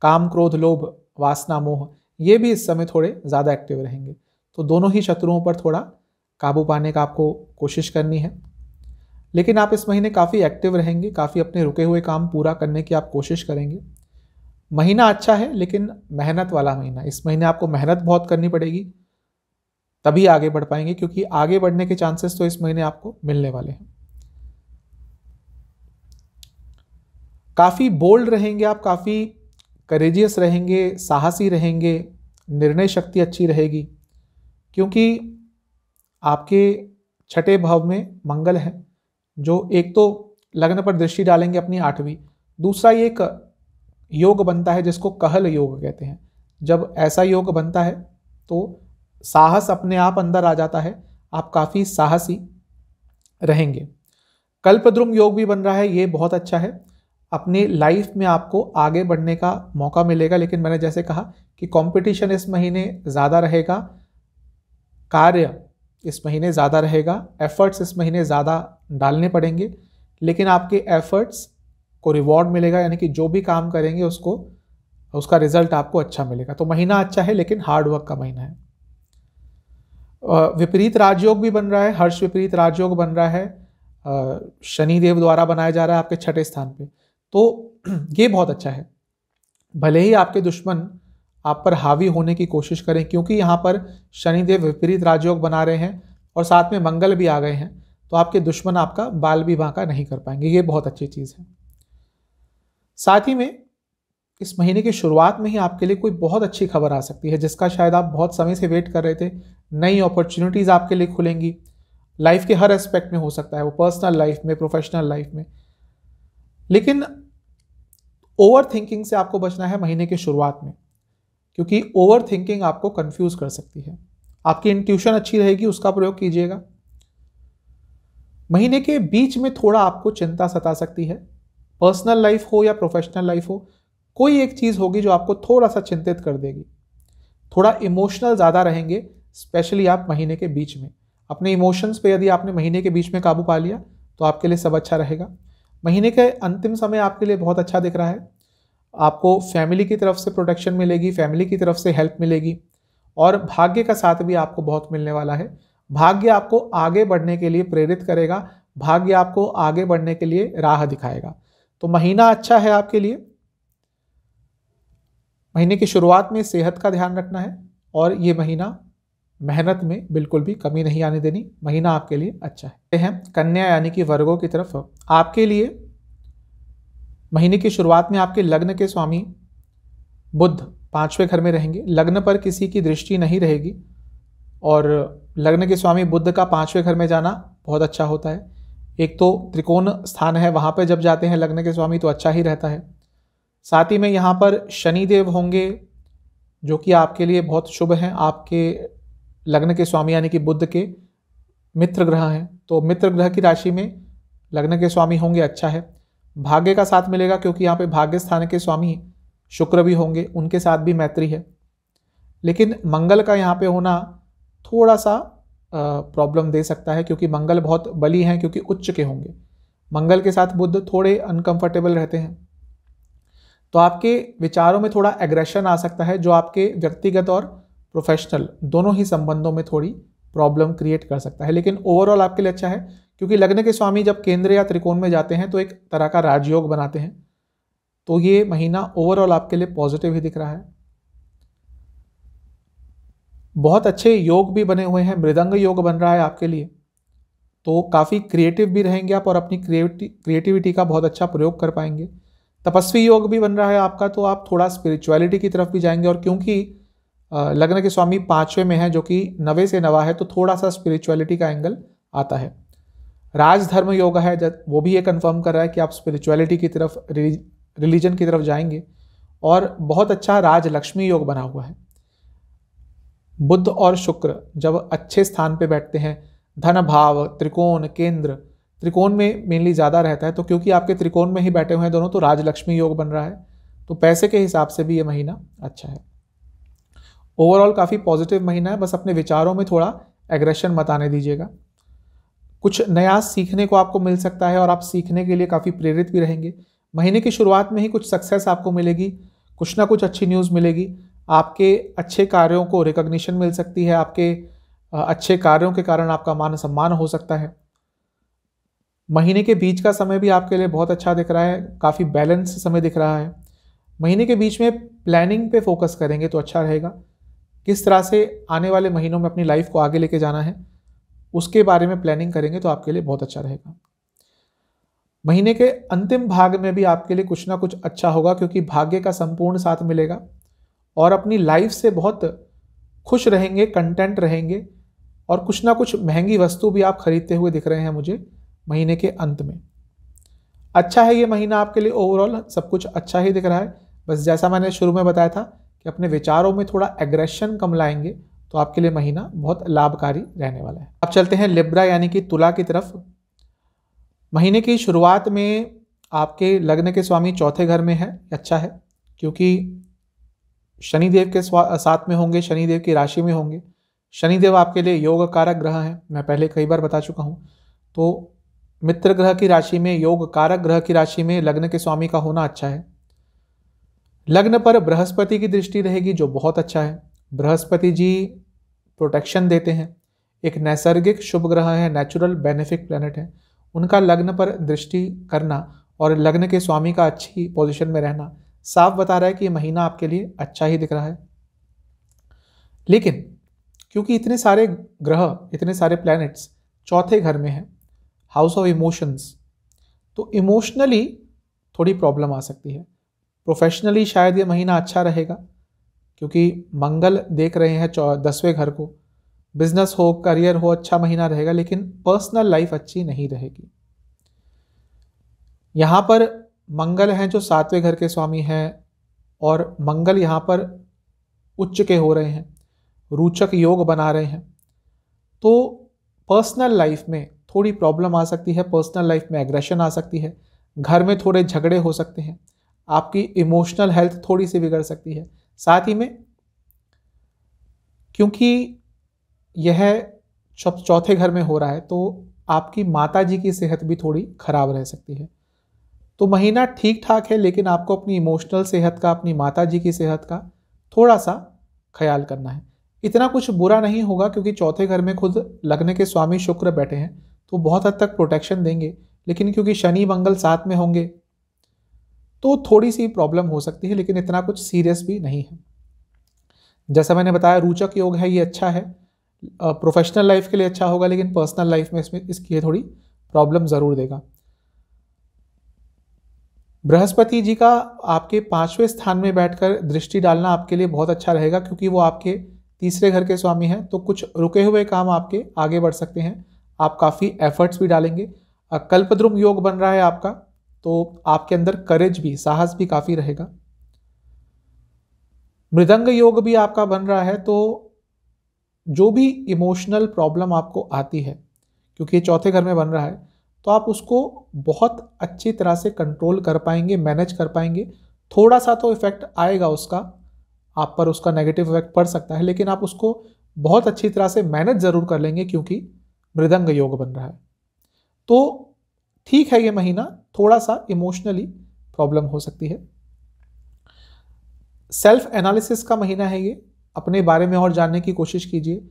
काम, क्रोध, लोभ, वासना, मोह, ये भी इस समय थोड़े ज़्यादा एक्टिव रहेंगे। तो दोनों ही शत्रुओं पर थोड़ा काबू पाने का आपको कोशिश करनी है। लेकिन आप इस महीने काफ़ी एक्टिव रहेंगे, काफ़ी अपने रुके हुए काम पूरा करने की आप कोशिश करेंगे। महीना अच्छा है, लेकिन मेहनत वाला महीना। इस महीने आपको मेहनत बहुत करनी पड़ेगी, तभी आगे बढ़ पाएंगे, क्योंकि आगे बढ़ने के चांसेस तो इस महीने आपको मिलने वाले हैं। काफ़ी बोल्ड रहेंगे आप, काफ़ी करेजियस रहेंगे, साहसी रहेंगे, निर्णय शक्ति अच्छी रहेगी, क्योंकि आपके छठे भाव में मंगल है, जो एक तो लग्न पर दृष्टि डालेंगे अपनी 8वीं। दूसरा, ये एक योग बनता है जिसको कहल योग कहते हैं। जब ऐसा योग बनता है तो साहस अपने आप अंदर आ जाता है, आप काफ़ी साहसी रहेंगे। कल्पद्रुम योग भी बन रहा है, ये बहुत अच्छा है। अपनी लाइफ में आपको आगे बढ़ने का मौका मिलेगा, लेकिन मैंने जैसे कहा कि कंपटीशन इस महीने ज़्यादा रहेगा, कार्य इस महीने ज़्यादा रहेगा, एफर्ट्स इस महीने ज़्यादा डालने पड़ेंगे, लेकिन आपके एफर्ट्स को रिवॉर्ड मिलेगा, यानी कि जो भी काम करेंगे उसका रिजल्ट आपको अच्छा मिलेगा। तो महीना अच्छा है, लेकिन हार्ड वर्क का महीना है। विपरीत राजयोग भी बन रहा है, हर्ष विपरीत राजयोग बन रहा है, शनि देव द्वारा बनाया जा रहा है आपके छठे स्थान पे, तो ये बहुत अच्छा है। भले ही आपके दुश्मन आप पर हावी होने की कोशिश करें, क्योंकि यहाँ पर शनिदेव विपरीत राजयोग बना रहे हैं और साथ में मंगल भी आ गए हैं, तो आपके दुश्मन आपका बाल भी बांका नहीं कर पाएंगे। ये बहुत अच्छी चीज़ है। साथ ही में इस महीने की शुरुआत में ही आपके लिए कोई बहुत अच्छी खबर आ सकती है, जिसका शायद आप बहुत समय से वेट कर रहे थे। नई अपॉर्चुनिटीज़ आपके लिए खुलेंगी, लाइफ के हर एस्पेक्ट में हो सकता है, वो पर्सनल लाइफ में, प्रोफेशनल लाइफ में। लेकिन ओवर थिंकिंग से आपको बचना है महीने की शुरुआत में, क्योंकि ओवर थिंकिंग आपको कंफ्यूज कर सकती है। आपकी इंट्यूशन अच्छी रहेगी, उसका प्रयोग कीजिएगा। महीने के बीच में थोड़ा आपको चिंता सता सकती है, पर्सनल लाइफ हो या प्रोफेशनल लाइफ हो, कोई एक चीज़ होगी जो आपको थोड़ा सा चिंतित कर देगी। थोड़ा इमोशनल ज़्यादा रहेंगे, स्पेशली आप महीने के बीच में। अपने इमोशंस पे यदि आपने महीने के बीच में काबू पा लिया तो आपके लिए सब अच्छा रहेगा। महीने के अंतिम समय आपके लिए बहुत अच्छा दिख रहा है। आपको फैमिली की तरफ से प्रोटेक्शन मिलेगी, फैमिली की तरफ से हेल्प मिलेगी, और भाग्य का साथ भी आपको बहुत मिलने वाला है। भाग्य आपको आगे बढ़ने के लिए प्रेरित करेगा, भाग्य आपको आगे बढ़ने के लिए राह दिखाएगा। तो महीना अच्छा है आपके लिए। महीने की शुरुआत में सेहत का ध्यान रखना है, और ये महीना मेहनत में बिल्कुल भी कमी नहीं आने देनी। महीना आपके लिए अच्छा है। कन्या यानी कि वर्गों की तरफ। आपके लिए महीने की शुरुआत में आपके लग्न के स्वामी बुध 5वें घर में रहेंगे, लग्न पर किसी की दृष्टि नहीं रहेगी और लग्न के स्वामी बुध का 5वें घर में जाना बहुत अच्छा होता है। एक तो त्रिकोण स्थान है, वहाँ पर जब जाते हैं लग्न के स्वामी तो अच्छा ही रहता है। साथ ही में यहाँ पर शनिदेव होंगे जो कि आपके लिए बहुत शुभ हैं, आपके लग्न के स्वामी यानी कि बुध के मित्र ग्रह हैं, तो मित्र ग्रह की राशि में लग्न के स्वामी होंगे, अच्छा है। भाग्य का साथ मिलेगा क्योंकि यहाँ पे भाग्य स्थान के स्वामी शुक्र भी होंगे, उनके साथ भी मैत्री है। लेकिन मंगल का यहाँ पे होना थोड़ा सा प्रॉब्लम दे सकता है क्योंकि मंगल बहुत बली हैं, क्योंकि उच्च के होंगे। मंगल के साथ बुध थोड़े अनकंफर्टेबल रहते हैं, तो आपके विचारों में थोड़ा एग्रेशन आ सकता है जो आपके व्यक्तिगत और प्रोफेशनल दोनों ही संबंधों में थोड़ी प्रॉब्लम क्रिएट कर सकता है। लेकिन ओवरऑल आपके लिए अच्छा है क्योंकि लग्न के स्वामी जब केंद्र या त्रिकोण में जाते हैं तो एक तरह का राजयोग बनाते हैं, तो ये महीना ओवरऑल आपके लिए पॉजिटिव ही दिख रहा है। बहुत अच्छे योग भी बने हुए हैं, मृदंग योग बन रहा है आपके लिए, तो काफ़ी क्रिएटिव भी रहेंगे आप और अपनी क्रिएटिविटी का बहुत अच्छा प्रयोग कर पाएंगे। तपस्वी योग भी बन रहा है आपका, तो आप थोड़ा स्पिरिचुअलिटी की तरफ भी जाएंगे और क्योंकि लग्न के स्वामी 5वें में है जो कि 9वें से 9 है, तो थोड़ा सा स्पिरिचुअलिटी का एंगल आता है। राजधर्म योग है, वो भी ये कंफर्म कर रहा है कि आप स्पिरिचुअलिटी की तरफ, रिलीजन की तरफ जाएंगे। और बहुत अच्छा राजलक्ष्मी योग बना हुआ है। बुध और शुक्र जब अच्छे स्थान पे बैठते हैं, धन भाव, त्रिकोण, केंद्र, त्रिकोण में मेनली ज़्यादा रहता है, तो क्योंकि आपके त्रिकोण में ही बैठे हुए हैं दोनों, तो राजलक्ष्मी योग बन रहा है, तो पैसे के हिसाब से भी ये महीना अच्छा है। ओवरऑल काफ़ी पॉजिटिव महीना है, बस अपने विचारों में थोड़ा एग्रेशन मत आने दीजिएगा। कुछ नया सीखने को आपको मिल सकता है और आप सीखने के लिए काफ़ी प्रेरित भी रहेंगे। महीने की शुरुआत में ही कुछ सक्सेस आपको मिलेगी, कुछ ना कुछ अच्छी न्यूज़ मिलेगी, आपके अच्छे कार्यों को रिकॉग्निशन मिल सकती है, आपके अच्छे कार्यों के कारण आपका मान सम्मान हो सकता है। महीने के बीच का समय भी आपके लिए बहुत अच्छा दिख रहा है, काफ़ी बैलेंस समय दिख रहा है। महीने के बीच में प्लानिंग पे फोकस करेंगे तो अच्छा रहेगा। किस तरह से आने वाले महीनों में अपनी लाइफ को आगे लेके जाना है उसके बारे में प्लानिंग करेंगे तो आपके लिए बहुत अच्छा रहेगा। महीने के अंतिम भाग में भी आपके लिए कुछ ना कुछ अच्छा होगा क्योंकि भाग्य का संपूर्ण साथ मिलेगा और अपनी लाइफ से बहुत खुश रहेंगे, कंटेंट रहेंगे और कुछ ना कुछ महंगी वस्तु भी आप खरीदते हुए दिख रहे हैं मुझे महीने के अंत में। अच्छा है ये महीना आपके लिए, ओवरऑल सब कुछ अच्छा ही दिख रहा है। बस जैसा मैंने शुरू में बताया था कि अपने विचारों में थोड़ा एग्रेशन कम लाएंगे तो आपके लिए महीना बहुत लाभकारी रहने वाला है। अब चलते हैं लिब्रा यानी कि तुला की तरफ। महीने की शुरुआत में आपके लग्न के स्वामी चौथे घर में है, अच्छा है क्योंकि शनिदेव के साथ में होंगे, शनिदेव की राशि में होंगे। शनिदेव आपके लिए योग कारक ग्रह हैं, मैं पहले कई बार बता चुका हूँ। तो मित्र ग्रह की राशि में, योग कारक ग्रह की राशि में लग्न के स्वामी का होना अच्छा है। लग्न पर बृहस्पति की दृष्टि रहेगी जो बहुत अच्छा है। बृहस्पति जी प्रोटेक्शन देते हैं, एक नैसर्गिक शुभ ग्रह है, नेचुरल बेनिफिक प्लैनेट है। उनका लग्न पर दृष्टि करना और लग्न के स्वामी का अच्छी पोजीशन में रहना साफ बता रहा है कि ये महीना आपके लिए अच्छा ही दिख रहा है। लेकिन क्योंकि इतने सारे ग्रह, इतने सारे प्लैनेट्स चौथे घर में हैं, हाउस ऑफ इमोशंस, तो इमोशनली थोड़ी प्रॉब्लम आ सकती है। प्रोफेशनली शायद ये महीना अच्छा रहेगा क्योंकि मंगल देख रहे हैं 10वें घर को। बिजनेस हो, करियर हो, अच्छा महीना रहेगा, लेकिन पर्सनल लाइफ अच्छी नहीं रहेगी। यहाँ पर मंगल हैं जो 7वें घर के स्वामी हैं और मंगल यहाँ पर उच्च के हो रहे हैं, रोचक योग बना रहे हैं, तो पर्सनल लाइफ में थोड़ी प्रॉब्लम आ सकती है, पर्सनल लाइफ में एग्रेशन आ सकती है, घर में थोड़े झगड़े हो सकते हैं, आपकी इमोशनल हेल्थ थोड़ी सी बिगड़ सकती है। साथ ही में क्योंकि यह चौथे घर में हो रहा है तो आपकी माता जी की सेहत भी थोड़ी खराब रह सकती है। तो महीना ठीक ठाक है, लेकिन आपको अपनी इमोशनल सेहत का, अपनी माता जी की सेहत का थोड़ा सा ख्याल करना है। इतना कुछ बुरा नहीं होगा क्योंकि चौथे घर में खुद लग्न के स्वामी शुक्र बैठे हैं तो बहुत हद तक प्रोटेक्शन देंगे, लेकिन क्योंकि शनि मंगल साथ में होंगे तो थोड़ी सी प्रॉब्लम हो सकती है, लेकिन इतना कुछ सीरियस भी नहीं है। जैसा मैंने बताया रोचक योग है, ये अच्छा है, प्रोफेशनल लाइफ के लिए अच्छा होगा, लेकिन पर्सनल लाइफ में इसकी थोड़ी प्रॉब्लम ज़रूर देगा। बृहस्पति जी का आपके 5वें स्थान में बैठकर दृष्टि डालना आपके लिए बहुत अच्छा रहेगा, क्योंकि वो आपके तीसरे घर के स्वामी हैं। तो कुछ रुके हुए काम आपके आगे बढ़ सकते हैं, आप काफ़ी एफर्ट्स भी डालेंगे। कल्पद्रुम योग बन रहा है आपका, तो आपके अंदर करेज भी, साहस भी काफ़ी रहेगा। मृदंग योग भी आपका बन रहा है, तो जो भी इमोशनल प्रॉब्लम आपको आती है, क्योंकि ये चौथे घर में बन रहा है, तो आप उसको बहुत अच्छी तरह से कंट्रोल कर पाएंगे, मैनेज कर पाएंगे। थोड़ा सा तो इफेक्ट आएगा उसका, आप पर उसका नेगेटिव इफेक्ट पड़ सकता है, लेकिन आप उसको बहुत अच्छी तरह से मैनेज ज़रूर कर लेंगे, क्योंकि मृदंग योग बन रहा है। तो ठीक है, ये महीना थोड़ा सा इमोशनली प्रॉब्लम हो सकती है। सेल्फ एनालिसिस का महीना है ये, अपने बारे में और जानने की कोशिश कीजिए,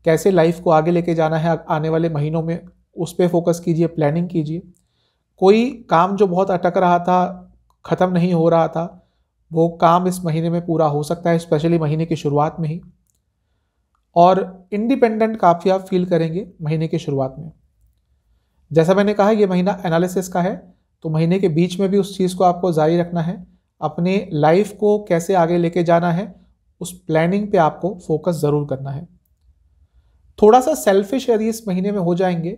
कैसे लाइफ को आगे लेके जाना है आने वाले महीनों में, उस पर फोकस कीजिए, प्लानिंग कीजिए। कोई काम जो बहुत अटक रहा था, ख़त्म नहीं हो रहा था, वो काम इस महीने में पूरा हो सकता है, स्पेशली महीने की शुरुआत में ही। और इंडिपेंडेंट काफ़ी आप फील करेंगे महीने की शुरुआत में। जैसा मैंने कहा, ये महीना एनालिसिस का है, तो महीने के बीच में भी उस चीज़ को आपको जारी रखना है। अपने लाइफ को कैसे आगे लेके जाना है, उस प्लानिंग पे आपको फोकस ज़रूर करना है। थोड़ा सा सेल्फिश यदि इस महीने में हो जाएंगे,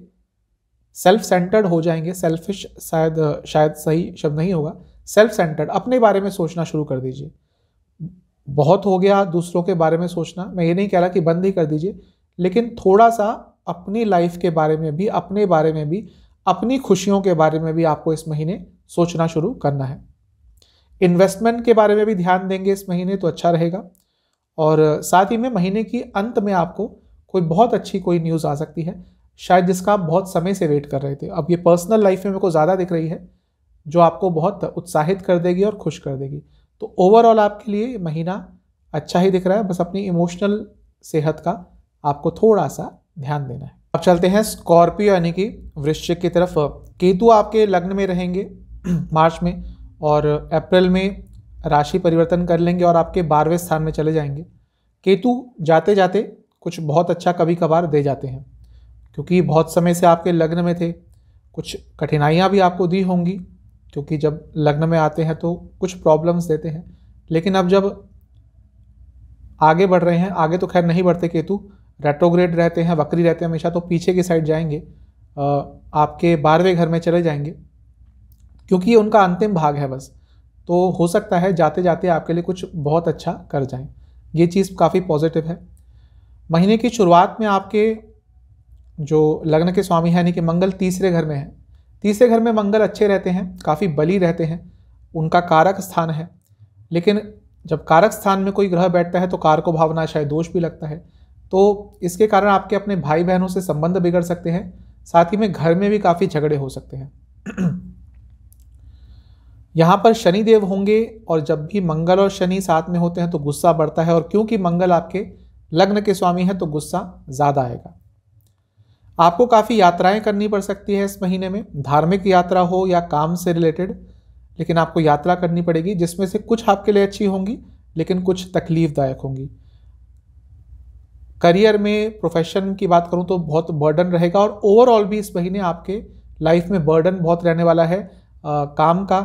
सेल्फ सेंटर्ड हो जाएंगे, सेल्फिश शायद सही शब्द नहीं होगा, सेल्फ सेंटर्ड, अपने बारे में सोचना शुरू कर दीजिए। बहुत हो गया दूसरों के बारे में सोचना, मैं ये नहीं कह रहा कि बंद ही कर दीजिए, लेकिन थोड़ा सा अपनी लाइफ के बारे में भी, अपने बारे में भी, अपनी खुशियों के बारे में भी आपको इस महीने सोचना शुरू करना है। इन्वेस्टमेंट के बारे में भी ध्यान देंगे इस महीने तो अच्छा रहेगा। और साथ ही में महीने की अंत में आपको कोई बहुत अच्छी कोई न्यूज़ आ सकती है, शायद जिसका आप बहुत समय से वेट कर रहे थे। अब ये पर्सनल लाइफ में मेरे को ज़्यादा दिख रही है, जो आपको बहुत उत्साहित कर देगी और खुश कर देगी। तो ओवरऑल आपके लिए महीना अच्छा ही दिख रहा है, बस अपनी इमोशनल सेहत का आपको थोड़ा सा ध्यान देना है। अब चलते हैं स्कॉर्पियो यानी कि वृश्चिक की तरफ। केतु आपके लग्न में रहेंगे मार्च में, और अप्रैल में राशि परिवर्तन कर लेंगे और आपके 12वें स्थान में चले जाएंगे। केतु जाते जाते कुछ बहुत अच्छा कभी कभार दे जाते हैं, क्योंकि बहुत समय से आपके लग्न में थे। कुछ कठिनाइयाँ भी आपको दी होंगी, क्योंकि जब लग्न में आते हैं तो कुछ प्रॉब्लम्स देते हैं, लेकिन अब जब आगे बढ़ रहे हैं, आगे तो खैर नहीं बढ़ते केतु, रेट्रोग्रेड रहते हैं, वक्री रहते हैं हमेशा, तो पीछे की साइड जाएंगे, आपके 12वें घर में चले जाएंगे, क्योंकि ये उनका अंतिम भाग है बस। तो हो सकता है जाते जाते आपके लिए कुछ बहुत अच्छा कर जाएं, ये चीज़ काफ़ी पॉजिटिव है। महीने की शुरुआत में आपके जो लग्न के स्वामी हैं यानी कि मंगल तीसरे घर में है। तीसरे घर में मंगल अच्छे रहते हैं, काफ़ी बली रहते हैं, उनका कारक स्थान है। लेकिन जब कारक स्थान में कोई ग्रह बैठता है तो कारको भावना शायद दोष भी लगता है, तो इसके कारण आपके अपने भाई बहनों से संबंध बिगड़ सकते हैं, साथ ही में घर में भी काफ़ी झगड़े हो सकते हैं। यहाँ पर शनिदेव होंगे, और जब भी मंगल और शनि साथ में होते हैं तो गुस्सा बढ़ता है, और क्योंकि मंगल आपके लग्न के स्वामी हैं तो गुस्सा ज़्यादा आएगा। आपको काफ़ी यात्राएं करनी पड़ सकती है इस महीने में, धार्मिक यात्रा हो या काम से रिलेटेड, लेकिन आपको यात्रा करनी पड़ेगी, जिसमें से कुछ आपके लिए अच्छी होंगी लेकिन कुछ तकलीफदायक होंगी। करियर में, प्रोफेशन की बात करूं तो बहुत बर्डन रहेगा, और ओवरऑल भी इस महीने आपके लाइफ में बर्डन बहुत रहने वाला है। काम का,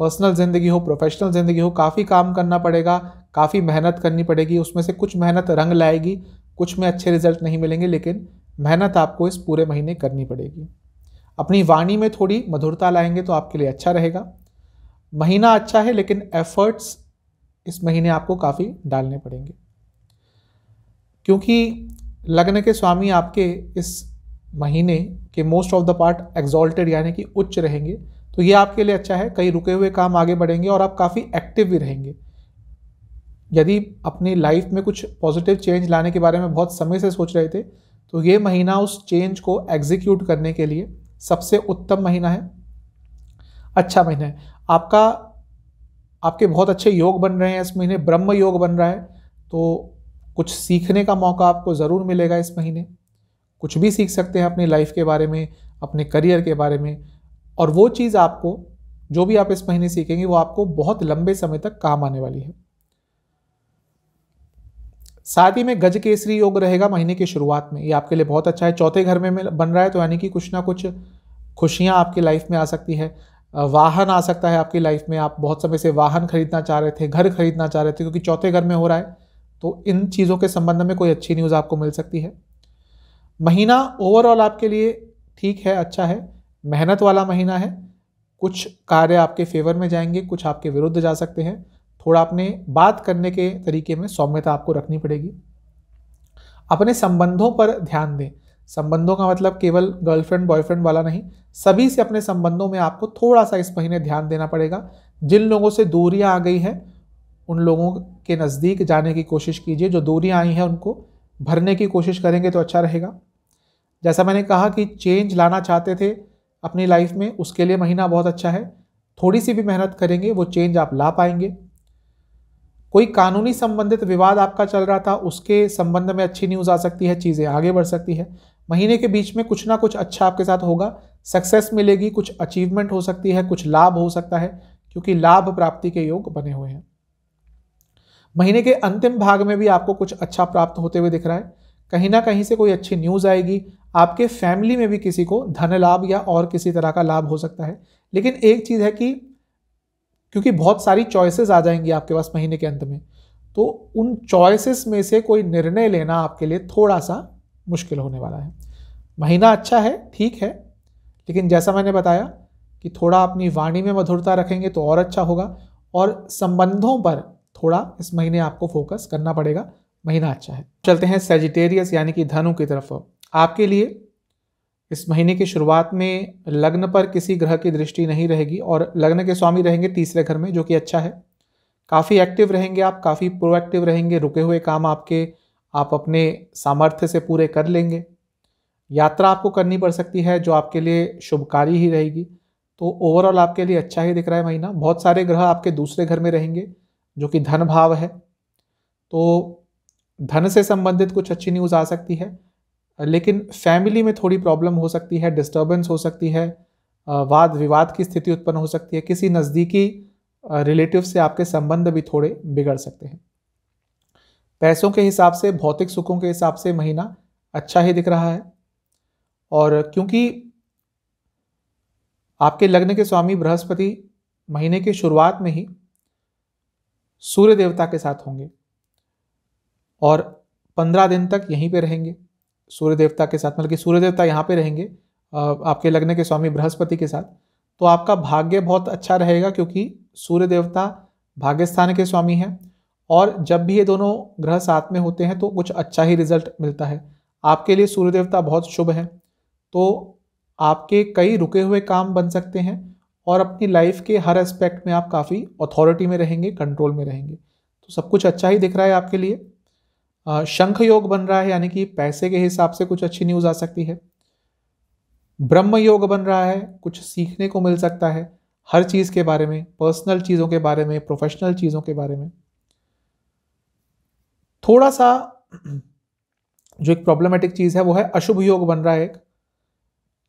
पर्सनल ज़िंदगी हो, प्रोफेशनल ज़िंदगी हो, काफ़ी काम करना पड़ेगा, काफ़ी मेहनत करनी पड़ेगी। उसमें से कुछ मेहनत रंग लाएगी, कुछ में अच्छे रिजल्ट नहीं मिलेंगे, लेकिन मेहनत आपको इस पूरे महीने करनी पड़ेगी। अपनी वाणी में थोड़ी मधुरता लाएंगे तो आपके लिए अच्छा रहेगा। महीना अच्छा है, लेकिन एफर्ट्स इस महीने आपको काफ़ी डालने पड़ेंगे, क्योंकि लग्न के स्वामी आपके इस महीने के most of the part exalted यानी कि उच्च रहेंगे, तो ये आपके लिए अच्छा है। कई रुके हुए काम आगे बढ़ेंगे और आप काफ़ी एक्टिव भी रहेंगे। यदि अपनी लाइफ में कुछ पॉजिटिव चेंज लाने के बारे में बहुत समय से सोच रहे थे, तो ये महीना उस चेंज को एग्जीक्यूट करने के लिए सबसे उत्तम महीना है, अच्छा महीना है। आपके बहुत अच्छे योग बन रहे हैं इस महीने, ब्रह्म योग बन रहा है, तो कुछ सीखने का मौका आपको ज़रूर मिलेगा इस महीने। कुछ भी सीख सकते हैं अपनी लाइफ के बारे में, अपने करियर के बारे में, और वो चीज़ आपको, जो भी आप इस महीने सीखेंगे वो आपको बहुत लंबे समय तक काम आने वाली है। साथ ही में गज केसरी योग रहेगा महीने की शुरुआत में, ये आपके लिए बहुत अच्छा है। चौथे घर में बन रहा है, तो यानी कि कुछ ना कुछ खुशियाँ आपकी लाइफ में आ सकती है। वाहन आ सकता है आपकी लाइफ में, आप बहुत समय से वाहन खरीदना चाह रहे थे, घर खरीदना चाह रहे थे, क्योंकि चौथे घर में हो रहा है, तो इन चीज़ों के संबंध में कोई अच्छी न्यूज़ आपको मिल सकती है। महीना ओवरऑल आपके लिए ठीक है, अच्छा है, मेहनत वाला महीना है। कुछ कार्य आपके फेवर में जाएंगे, कुछ आपके विरुद्ध जा सकते हैं। थोड़ा अपने बात करने के तरीके में सौम्यता आपको रखनी पड़ेगी। अपने संबंधों पर ध्यान दें। संबंधों का मतलब केवल गर्लफ्रेंड बॉयफ्रेंड वाला नहीं, सभी से अपने संबंधों में आपको थोड़ा सा इस महीने ध्यान देना पड़ेगा। जिन लोगों से दूरियां आ गई हैं उन लोगों के नज़दीक जाने की कोशिश कीजिए, जो दूरियां आई हैं उनको भरने की कोशिश करेंगे तो अच्छा रहेगा। जैसा मैंने कहा कि चेंज लाना चाहते थे अपनी लाइफ में, उसके लिए महीना बहुत अच्छा है। थोड़ी सी भी मेहनत करेंगे वो चेंज आप ला पाएंगे। कोई कानूनी संबंधित विवाद आपका चल रहा था, उसके संबंध में अच्छी न्यूज़ आ सकती है, चीज़ें आगे बढ़ सकती है। महीने के बीच में कुछ ना कुछ अच्छा आपके साथ होगा, सक्सेस मिलेगी, कुछ अचीवमेंट हो सकती है, कुछ लाभ हो सकता है, क्योंकि लाभ प्राप्ति के योग बने हुए हैं। महीने के अंतिम भाग में भी आपको कुछ अच्छा प्राप्त होते हुए दिख रहा है। कहीं ना कहीं से कोई अच्छी न्यूज़ आएगी, आपके फैमिली में भी किसी को धन लाभ या और किसी तरह का लाभ हो सकता है। लेकिन एक चीज़ है कि क्योंकि बहुत सारी चॉइसेस आ जाएंगी आपके पास महीने के अंत में, तो उन चॉइसेस में से कोई निर्णय लेना आपके लिए थोड़ा सा मुश्किल होने वाला है। महीना अच्छा है, ठीक है, लेकिन जैसा मैंने बताया कि थोड़ा अपनी वाणी में मधुरता रखेंगे तो और अच्छा होगा, और संबंधों पर थोड़ा इस महीने आपको फोकस करना पड़ेगा। महीना अच्छा है। चलते हैं सेजिटेरियस यानी कि धनु की तरफ। आपके लिए इस महीने की शुरुआत में लग्न पर किसी ग्रह की दृष्टि नहीं रहेगी, और लग्न के स्वामी रहेंगे तीसरे घर में, जो कि अच्छा है। काफ़ी एक्टिव रहेंगे आप, काफ़ी प्रोएक्टिव रहेंगे, रुके हुए काम आपके आप अपने सामर्थ्य से पूरे कर लेंगे। यात्रा आपको करनी पड़ सकती है जो आपके लिए शुभकारी ही रहेगी। तो ओवरऑल आपके लिए अच्छा ही दिख रहा है महीना। बहुत सारे ग्रह आपके दूसरे घर में रहेंगे जो कि धन भाव है, तो धन से संबंधित कुछ अच्छी न्यूज़ आ सकती है। लेकिन फैमिली में थोड़ी प्रॉब्लम हो सकती है, डिस्टर्बेंस हो सकती है, वाद विवाद की स्थिति उत्पन्न हो सकती है, किसी नज़दीकी रिलेटिव से आपके संबंध भी थोड़े बिगड़ सकते हैं। पैसों के हिसाब से, भौतिक सुखों के हिसाब से महीना अच्छा ही दिख रहा है। और क्योंकि आपके लग्न के स्वामी बृहस्पति महीने की शुरुआत में ही सूर्य देवता के साथ होंगे और 15 दिन तक यहीं पे रहेंगे सूर्य देवता के साथ, मतलब कि सूर्य देवता यहाँ पे रहेंगे आपके लग्न के स्वामी बृहस्पति के साथ। तो आपका भाग्य बहुत अच्छा रहेगा, क्योंकि सूर्य देवता भाग्य स्थान के स्वामी हैं, और जब भी ये दोनों ग्रह साथ में होते हैं तो कुछ अच्छा ही रिजल्ट मिलता है। आपके लिए सूर्य देवता बहुत शुभ है, तो आपके कई रुके हुए काम बन सकते हैं, और अपनी लाइफ के हर एस्पेक्ट में आप काफ़ी अथॉरिटी में रहेंगे, कंट्रोल में रहेंगे। तो सब कुछ अच्छा ही दिख रहा है आपके लिए। शंख योग बन रहा है, यानी कि पैसे के हिसाब से कुछ अच्छी न्यूज़ आ सकती है। ब्रह्म योग बन रहा है, कुछ सीखने को मिल सकता है हर चीज़ के बारे में, पर्सनल चीज़ों के बारे में, प्रोफेशनल चीज़ों के बारे में। थोड़ा सा जो एक प्रॉब्लमेटिक चीज़ है वो है अशुभ योग बन रहा है एक,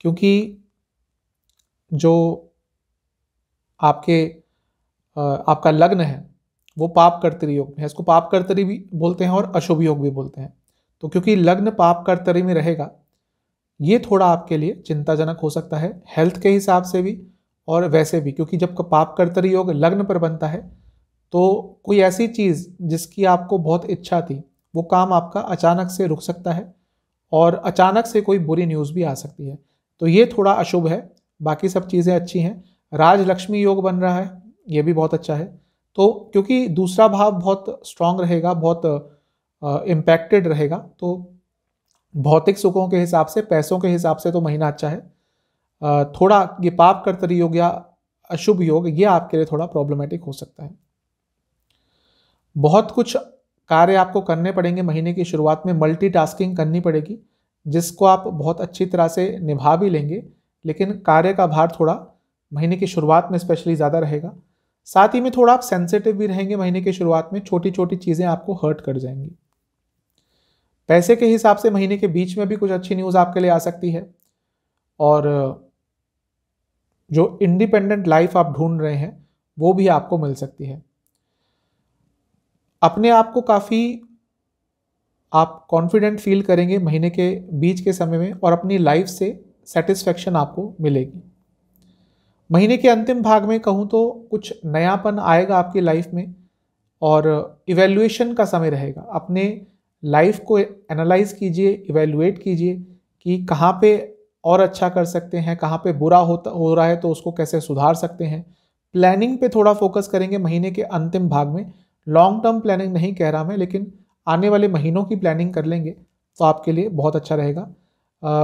क्योंकि जो आपका लग्न है वो पाप कर्तरी योग में है। इसको पाप कर्तरी भी बोलते हैं और अशुभ योग भी बोलते हैं। तो क्योंकि लग्न पाप कर्तरी में रहेगा, ये थोड़ा आपके लिए चिंताजनक हो सकता है, हेल्थ के हिसाब से भी और वैसे भी, क्योंकि जब पाप कर्तरी योग लग्न पर बनता है तो कोई ऐसी चीज़ जिसकी आपको बहुत इच्छा थी वो काम आपका अचानक से रुक सकता है, और अचानक से कोई बुरी न्यूज़ भी आ सकती है। तो ये थोड़ा अशुभ है, बाकी सब चीज़ें अच्छी हैं। राजलक्ष्मी योग बन रहा है, ये भी बहुत अच्छा है। तो क्योंकि दूसरा भाव बहुत स्ट्रांग रहेगा, बहुत इम्पैक्टेड रहेगा, तो भौतिक सुखों के हिसाब से, पैसों के हिसाब से तो महीना अच्छा है। थोड़ा ये पाप कर्तरी योग या अशुभ योग ये आपके लिए थोड़ा प्रॉब्लमेटिक हो सकता है। बहुत कुछ कार्य आपको करने पड़ेंगे महीने की शुरुआत में, मल्टीटास्किंग करनी पड़ेगी, जिसको आप बहुत अच्छी तरह से निभा भी लेंगे, लेकिन कार्य का भार थोड़ा महीने की शुरुआत में स्पेशली ज़्यादा रहेगा। साथ ही में थोड़ा आप सेंसिटिव भी रहेंगे महीने की शुरुआत में, छोटी छोटी चीज़ें आपको हर्ट कर जाएंगी। पैसे के हिसाब से महीने के बीच में भी कुछ अच्छी न्यूज़ आपके लिए आ सकती है, और जो इंडिपेंडेंट लाइफ आप ढूंढ रहे हैं वो भी आपको मिल सकती है। अपने आप को काफ़ी आप कॉन्फिडेंट फील करेंगे महीने के बीच के समय में, और अपनी लाइफ से सेटिस्फेक्शन आपको मिलेगी। महीने के अंतिम भाग में कहूँ तो कुछ नयापन आएगा आपकी लाइफ में और इवैल्यूएशन का समय रहेगा। अपने लाइफ को एनालाइज कीजिए, इवैल्यूएट कीजिए कि कहाँ पे और अच्छा कर सकते हैं, कहाँ पे बुरा हो रहा है तो उसको कैसे सुधार सकते हैं। प्लानिंग पे थोड़ा फोकस करेंगे महीने के अंतिम भाग में। लॉन्ग टर्म प्लानिंग नहीं कह रहा मैं, लेकिन आने वाले महीनों की प्लानिंग कर लेंगे तो आपके लिए बहुत अच्छा रहेगा।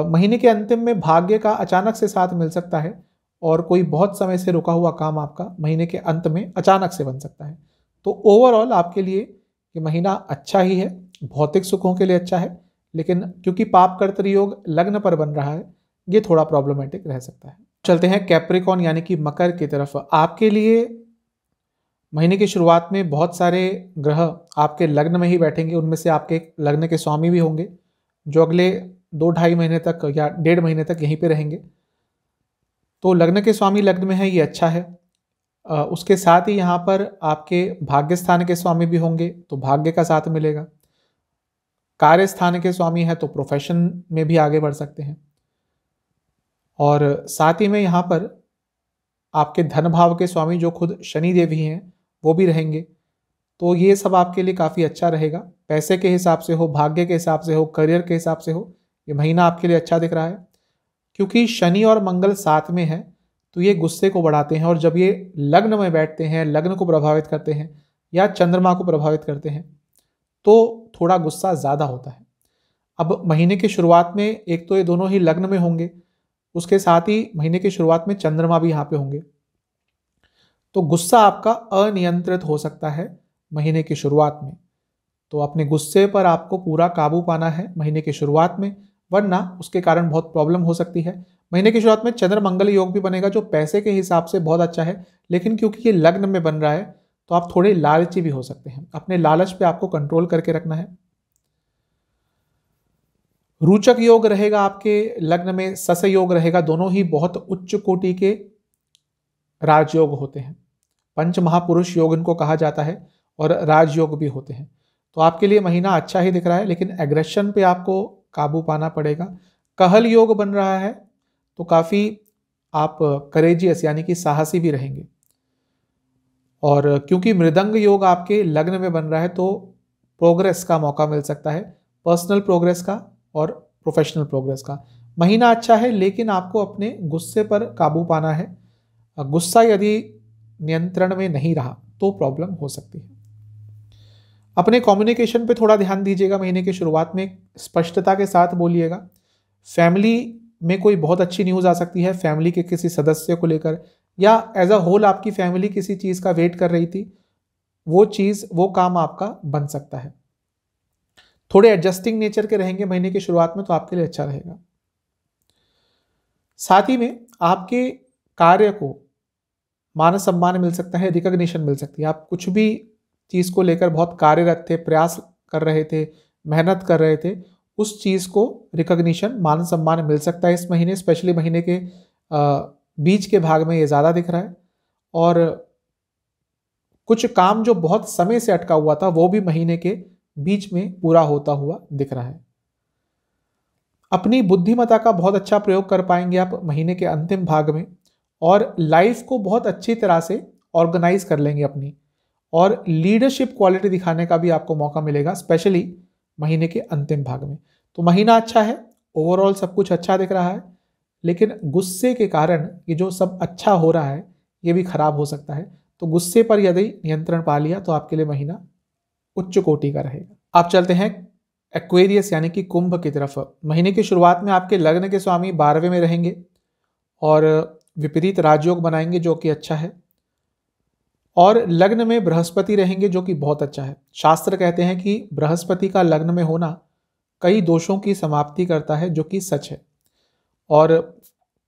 महीने के अंतिम में भाग्य का अचानक से साथ मिल सकता है और कोई बहुत समय से रुका हुआ काम आपका महीने के अंत में अचानक से बन सकता है। तो ओवरऑल आपके लिए ये महीना अच्छा ही है, भौतिक सुखों के लिए अच्छा है, लेकिन क्योंकि पाप कर्तृ योग लग्न पर बन रहा है, ये थोड़ा प्रॉब्लमेटिक रह सकता है। चलते हैं कैप्रिकॉन यानी कि मकर की तरफ। आपके लिए महीने की शुरुआत में बहुत सारे ग्रह आपके लग्न में ही बैठेंगे, उनमें से आपके लग्न के स्वामी भी होंगे जो अगले 2-2.5 महीने तक या 1.5 महीने तक यहीं पे रहेंगे। तो लग्न के स्वामी लग्न में है, ये अच्छा है। उसके साथ ही यहाँ पर आपके भाग्य स्थान के स्वामी भी होंगे तो भाग्य का साथ मिलेगा। कार्य स्थान के स्वामी है तो प्रोफेशन में भी आगे बढ़ सकते हैं। और साथ ही में यहाँ पर आपके धन भाव के स्वामी जो खुद शनि देव ही हैं वो भी रहेंगे। तो ये सब आपके लिए काफ़ी अच्छा रहेगा। पैसे के हिसाब से हो, भाग्य के हिसाब से हो, करियर के हिसाब से हो, ये महीना आपके लिए अच्छा दिख रहा है। क्योंकि शनि और मंगल साथ में है तो ये गुस्से को बढ़ाते हैं और जब ये लग्न में बैठते हैं, लग्न को प्रभावित करते हैं या चंद्रमा को प्रभावित करते हैं तो थोड़ा गुस्सा ज़्यादा होता है। अब महीने की शुरुआत में एक तो ये दोनों ही लग्न में होंगे, उसके साथ ही महीने की शुरुआत में चंद्रमा भी यहाँ पे होंगे, तो गुस्सा आपका अनियंत्रित हो सकता है महीने की शुरुआत में। तो अपने गुस्से पर आपको पूरा काबू पाना है महीने की शुरुआत में, वरना उसके कारण बहुत प्रॉब्लम हो सकती है। महीने की शुरुआत में चंद्र मंगल योग भी बनेगा जो पैसे के हिसाब से बहुत अच्छा है, लेकिन क्योंकि ये लग्न में बन रहा है तो आप थोड़े लालची भी हो सकते हैं। अपने लालच पे आपको कंट्रोल करके रखना है। रोचक योग रहेगा आपके लग्न में, सस योग रहेगा, दोनों ही बहुत उच्च कोटि के राजयोग होते हैं। पंच महापुरुष योग इनको कहा जाता है और राजयोग भी होते हैं। तो आपके लिए महीना अच्छा ही दिख रहा है, लेकिन एग्रेशन पे आपको काबू पाना पड़ेगा। कहल योग बन रहा है तो काफ़ी आप करेजियस यानी कि साहसी भी रहेंगे। और क्योंकि मृदंग योग आपके लग्न में बन रहा है तो प्रोग्रेस का मौका मिल सकता है, पर्सनल प्रोग्रेस का और प्रोफेशनल प्रोग्रेस का। महीना अच्छा है, लेकिन आपको अपने गुस्से पर काबू पाना है। गुस्सा यदि नियंत्रण में नहीं रहा तो प्रॉब्लम हो सकती है। अपने कम्युनिकेशन पे थोड़ा ध्यान दीजिएगा। महीने की शुरुआत में स्पष्टता के साथ बोलिएगा। फैमिली में कोई बहुत अच्छी न्यूज़ आ सकती है, फैमिली के किसी सदस्य को लेकर, या एज अ होल आपकी फैमिली किसी चीज़ का वेट कर रही थी, वो चीज़, वो काम आपका बन सकता है। थोड़े एडजस्टिंग नेचर के रहेंगे महीने की शुरुआत में तो आपके लिए अच्छा रहेगा। साथ ही में आपके कार्य को मान सम्मान मिल सकता है, रिकॉग्निशन मिल सकती है। आप कुछ भी चीज़ को लेकर बहुत कार्यरत थे, प्रयास कर रहे थे, मेहनत कर रहे थे, उस चीज़ को रिकॉग्निशन, मान सम्मान मिल सकता है इस महीने। स्पेशली महीने के बीच के भाग में ये ज़्यादा दिख रहा है। और कुछ काम जो बहुत समय से अटका हुआ था वो भी महीने के बीच में पूरा होता हुआ दिख रहा है। अपनी बुद्धिमत्ता का बहुत अच्छा प्रयोग कर पाएंगे आप महीने के अंतिम भाग में, और लाइफ को बहुत अच्छी तरह से ऑर्गेनाइज कर लेंगे अपनी, और लीडरशिप क्वालिटी दिखाने का भी आपको मौका मिलेगा, स्पेशली महीने के अंतिम भाग में। तो महीना अच्छा है, ओवरऑल सब कुछ अच्छा दिख रहा है, लेकिन गुस्से के कारण ये जो सब अच्छा हो रहा है ये भी खराब हो सकता है। तो गुस्से पर यदि नियंत्रण पा लिया तो आपके लिए महीना उच्च कोटि का रहेगा। आप चलते हैं एक्वेरियस यानी कि कुंभ की तरफ। महीने की शुरुआत में आपके लग्न के स्वामी 12वें में रहेंगे और विपरीत राजयोग बनाएंगे जो कि अच्छा है, और लग्न में बृहस्पति रहेंगे जो कि बहुत अच्छा है। शास्त्र कहते हैं कि बृहस्पति का लग्न में होना कई दोषों की समाप्ति करता है, जो कि सच है। और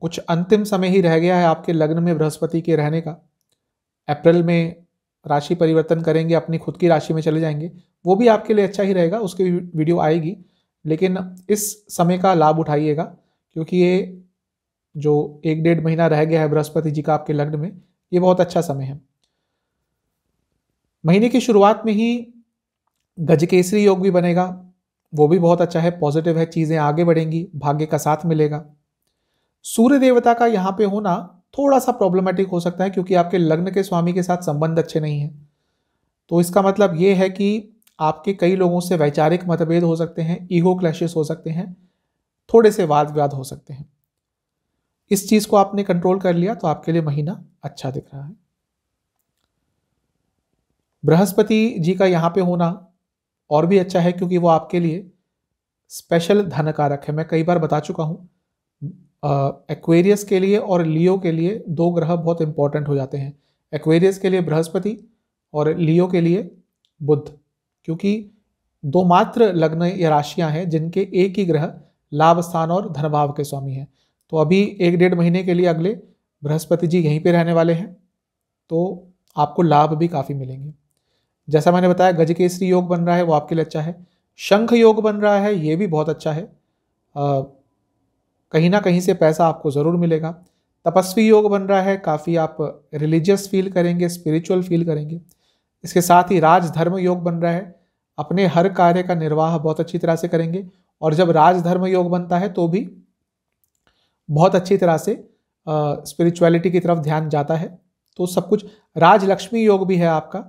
कुछ अंतिम समय ही रह गया है आपके लग्न में बृहस्पति के रहने का। अप्रैल में राशि परिवर्तन करेंगे, अपनी खुद की राशि में चले जाएंगे, वो भी आपके लिए अच्छा ही रहेगा, उसकी वीडियो आएगी। लेकिन इस समय का लाभ उठाइएगा क्योंकि ये जो 1-1.5 महीना रह गया है बृहस्पति जी का आपके लग्न में, ये बहुत अच्छा समय है। महीने की शुरुआत में ही गजकेसरी योग भी बनेगा, वो भी बहुत अच्छा है, पॉजिटिव है, चीज़ें आगे बढ़ेंगी, भाग्य का साथ मिलेगा। सूर्य देवता का यहाँ पे होना थोड़ा सा प्रॉब्लमेटिक हो सकता है क्योंकि आपके लग्न के स्वामी के साथ संबंध अच्छे नहीं हैं। तो इसका मतलब ये है कि आपके कई लोगों से वैचारिक मतभेद हो सकते हैं, ईगो क्लैशेस हो सकते हैं, थोड़े से वाद विवाद हो सकते हैं। इस चीज को आपने कंट्रोल कर लिया तो आपके लिए महीना अच्छा दिख रहा है। बृहस्पति जी का यहाँ पे होना और भी अच्छा है क्योंकि वो आपके लिए स्पेशल धन कारक है। मैं कई बार बता चुका हूँ, एक्वेरियस के लिए और लियो के लिए दो ग्रह बहुत इंपॉर्टेंट हो जाते हैं। एक्वेरियस के लिए बृहस्पति और लियो के लिए बुध, क्योंकि दो मात्र लग्न या राशियां हैं जिनके एक ही ग्रह लाभ स्थान और धनभाव के स्वामी हैं। तो अभी 1-1.5 महीने के लिए अगले बृहस्पति जी यहीं पे रहने वाले हैं, तो आपको लाभ भी काफ़ी मिलेंगे। जैसा मैंने बताया, गजकेसरी योग बन रहा है, वो आपके लिए अच्छा है। शंख योग बन रहा है, ये भी बहुत अच्छा है। कहीं ना कहीं से पैसा आपको ज़रूर मिलेगा। तपस्वी योग बन रहा है, काफ़ी आप रिलीजियस फील करेंगे, स्पिरिचुअल फील करेंगे। इसके साथ ही राजधर्म योग बन रहा है, अपने हर कार्य का निर्वाह बहुत अच्छी तरह से करेंगे। और जब राजधर्म योग बनता है तो भी बहुत अच्छी तरह से स्पिरिचुअलिटी की तरफ ध्यान जाता है। तो सब कुछ, राजलक्ष्मी योग भी है आपका,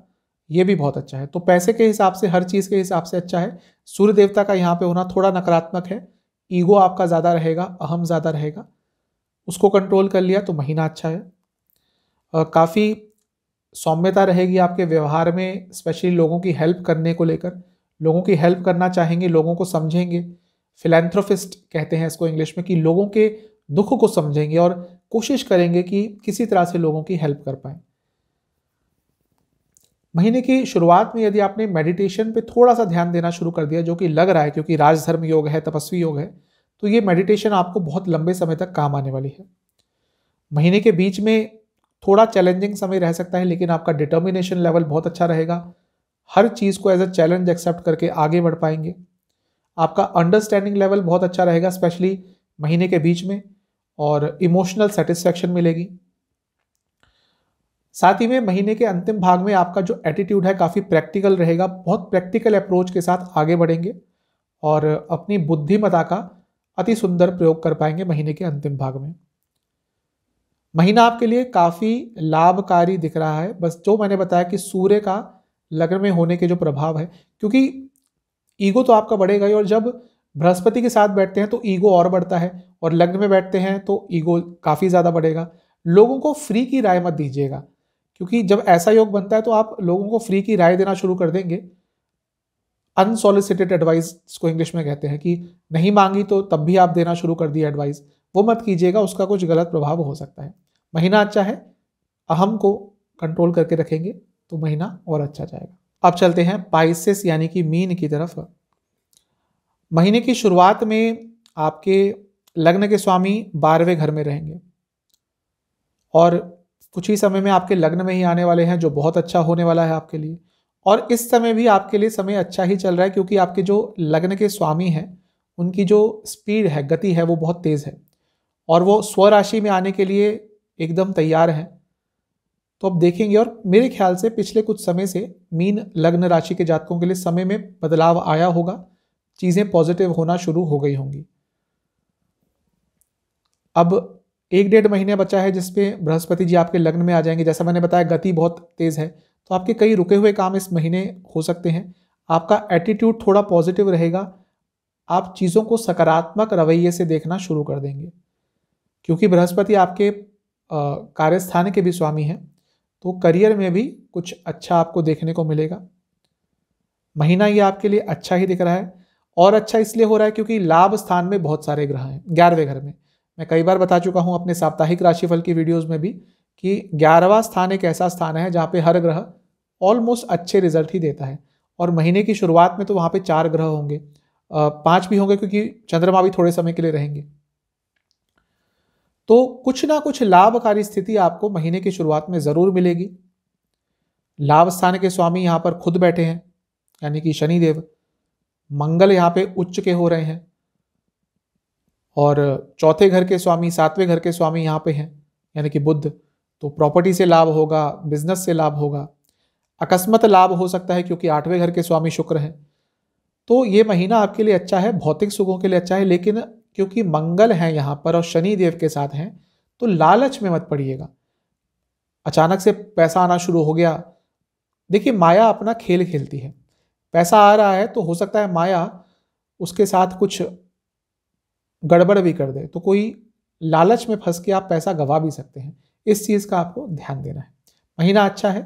ये भी बहुत अच्छा है। तो पैसे के हिसाब से, हर चीज़ के हिसाब से अच्छा है। सूर्य देवता का यहाँ पे होना थोड़ा नकारात्मक है, ईगो आपका ज़्यादा रहेगा, अहम ज़्यादा रहेगा, उसको कंट्रोल कर लिया तो महीना अच्छा है। काफ़ी सौम्यता रहेगी आपके व्यवहार में, स्पेशली लोगों की हेल्प करने को लेकर। लोगों की हेल्प करना चाहेंगे, लोगों को समझेंगे। फिलैंथ्रोपिस्ट कहते हैं इसको इंग्लिश में, कि लोगों के दुख को समझेंगे और कोशिश करेंगे कि किसी तरह से लोगों की हेल्प कर पाएं। महीने की शुरुआत में यदि आपने मेडिटेशन पे थोड़ा सा ध्यान देना शुरू कर दिया, जो कि लग रहा है क्योंकि राजधर्म योग है, तपस्वी योग है, तो ये मेडिटेशन आपको बहुत लंबे समय तक काम आने वाली है। महीने के बीच में थोड़ा चैलेंजिंग समय रह सकता है, लेकिन आपका डिटर्मिनेशन लेवल बहुत अच्छा रहेगा। हर चीज़ को एज अ चैलेंज एक्सेप्ट करके आगे बढ़ पाएंगे। आपका अंडरस्टैंडिंग लेवल बहुत अच्छा रहेगा, स्पेशली महीने के बीच में, और इमोशनल सेटिस्फैक्शन मिलेगी। साथ ही में महीने के अंतिम भाग में आपका जो एटीट्यूड है काफ़ी प्रैक्टिकल रहेगा, बहुत प्रैक्टिकल अप्रोच के साथ आगे बढ़ेंगे और अपनी बुद्धिमत्ता का अति सुंदर प्रयोग कर पाएंगे महीने के अंतिम भाग में। महीना आपके लिए काफ़ी लाभकारी दिख रहा है। बस जो मैंने बताया कि सूर्य का लग्न में होने के जो प्रभाव है, क्योंकि ईगो तो आपका बढ़ेगा ही, और जब बृहस्पति के साथ बैठते हैं तो ईगो और बढ़ता है, और लग्न में बैठते हैं तो ईगो काफ़ी ज़्यादा बढ़ेगा। लोगों को फ्री की राय मत दीजिएगा, क्योंकि जब ऐसा योग बनता है तो आप लोगों को फ्री की राय देना शुरू कर देंगे। अनसॉलिसिटेड एडवाइस को इंग्लिश में कहते हैं, कि नहीं मांगी तो तब भी आप देना शुरू कर दिया एडवाइस, वो मत कीजिएगा, उसका कुछ गलत प्रभाव हो सकता है। महीना अच्छा है, अहम को कंट्रोल करके रखेंगे तो महीना और अच्छा जाएगा। अब चलते हैं पाइसेस यानी कि मीन की तरफ। महीने की शुरुआत में आपके लग्न के स्वामी 12वें घर में रहेंगे, और कुछ ही समय में आपके लग्न में ही आने वाले हैं, जो बहुत अच्छा होने वाला है आपके लिए। और इस समय भी आपके लिए समय अच्छा ही चल रहा है, क्योंकि आपके जो लग्न के स्वामी हैं उनकी जो स्पीड है, गति है, वो बहुत तेज़ है, और वो स्वराशि में आने के लिए एकदम तैयार हैं। तो अब देखेंगे, और मेरे ख्याल से पिछले कुछ समय से मीन लग्न राशि के जातकों के लिए समय में बदलाव आया होगा, चीज़ें पॉजिटिव होना शुरू हो गई होंगी। अब 1-1.5 महीने बचा है जिसमें बृहस्पति जी आपके लग्न में आ जाएंगे। जैसा मैंने बताया, गति बहुत तेज़ है, तो आपके कई रुके हुए काम इस महीने हो सकते हैं। आपका एटीट्यूड थोड़ा पॉजिटिव रहेगा, आप चीज़ों को सकारात्मक रवैये से देखना शुरू कर देंगे, क्योंकि बृहस्पति आपके कार्यस्थान के भी स्वामी हैं, तो करियर में भी कुछ अच्छा आपको देखने को मिलेगा। महीना ये आपके लिए अच्छा ही दिख रहा है, और अच्छा इसलिए हो रहा है क्योंकि लाभ स्थान में बहुत सारे ग्रह हैं 11वें घर में। मैं कई बार बता चुका हूं अपने साप्ताहिक राशिफल की वीडियोस में भी कि 11वां स्थान एक ऐसा स्थान है जहां पे हर ग्रह ऑलमोस्ट अच्छे रिजल्ट ही देता है। और महीने की शुरुआत में तो वहां पे 4 ग्रह होंगे, 5 भी होंगे क्योंकि चंद्रमा भी थोड़े समय के लिए रहेंगे। तो कुछ ना कुछ लाभकारी स्थिति आपको महीने की शुरुआत में जरूर मिलेगी। लाभ स्थान के स्वामी यहां पर खुद बैठे हैं, यानी कि शनिदेव। मंगल यहाँ पे उच्च के हो रहे हैं, और चौथे घर के स्वामी, 7वें घर के स्वामी यहाँ पे हैं, यानी कि बुध। तो प्रॉपर्टी से लाभ होगा, बिजनेस से लाभ होगा, अकस्मात लाभ हो सकता है क्योंकि 8वें घर के स्वामी शुक्र हैं। तो ये महीना आपके लिए अच्छा है, भौतिक सुखों के लिए अच्छा है, लेकिन क्योंकि मंगल है यहाँ पर और शनि देव के साथ हैं, तो लालच में मत पड़िएगा। अचानक से पैसा आना शुरू हो गया, देखिए माया अपना खेल खेलती है, पैसा आ रहा है तो हो सकता है माया उसके साथ कुछ गड़बड़ भी कर दे, तो कोई लालच में फंस के आप पैसा गवा भी सकते हैं। इस चीज का आपको ध्यान देना है। महीना अच्छा है,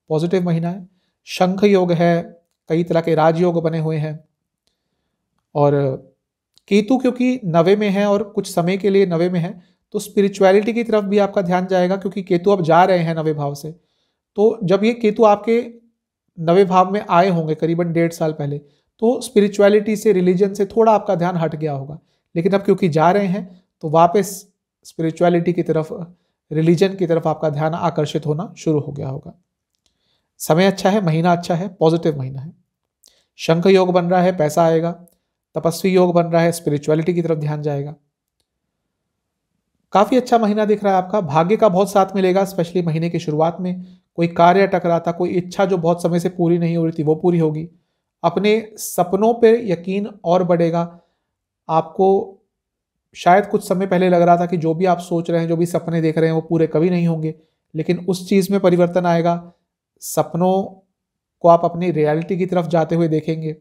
पॉजिटिव महीना है। शंख योग है, कई तरह के राजयोग बने हुए हैं। और केतु क्योंकि नवे में है और कुछ समय के लिए नवे में है, तो स्पिरिचुअलिटी की तरफ भी आपका ध्यान जाएगा, क्योंकि केतु अब जा रहे हैं नवे भाव से। तो जब ये केतु आपके नवे भाव में आए होंगे करीबन 1.5 साल पहले, तो स्पिरिचुअलिटी से, रिलीजन से थोड़ा आपका ध्यान हट गया होगा। लेकिन अब क्योंकि जा रहे हैं तो वापस स्पिरिचुअलिटी की तरफ, रिलीजन की तरफ आपका ध्यान आकर्षित होना शुरू हो गया होगा। समय अच्छा है, महीना अच्छा है, पॉजिटिव महीना है। शंख योग बन रहा है, पैसा आएगा। तपस्वी योग बन रहा है, स्पिरिचुअलिटी की तरफ ध्यान जाएगा। काफी अच्छा महीना दिख रहा है आपका। भाग्य का बहुत साथ मिलेगा, स्पेशली महीने की शुरुआत में। कोई कार्य अटक रहा था, कोई इच्छा जो बहुत समय से पूरी नहीं हो रही थी, वो पूरी होगी। अपने सपनों पे यकीन और बढ़ेगा। आपको शायद कुछ समय पहले लग रहा था कि जो भी आप सोच रहे हैं, जो भी सपने देख रहे हैं, वो पूरे कभी नहीं होंगे, लेकिन उस चीज में परिवर्तन आएगा। सपनों को आप अपनी रियलिटी की तरफ जाते हुए देखेंगे।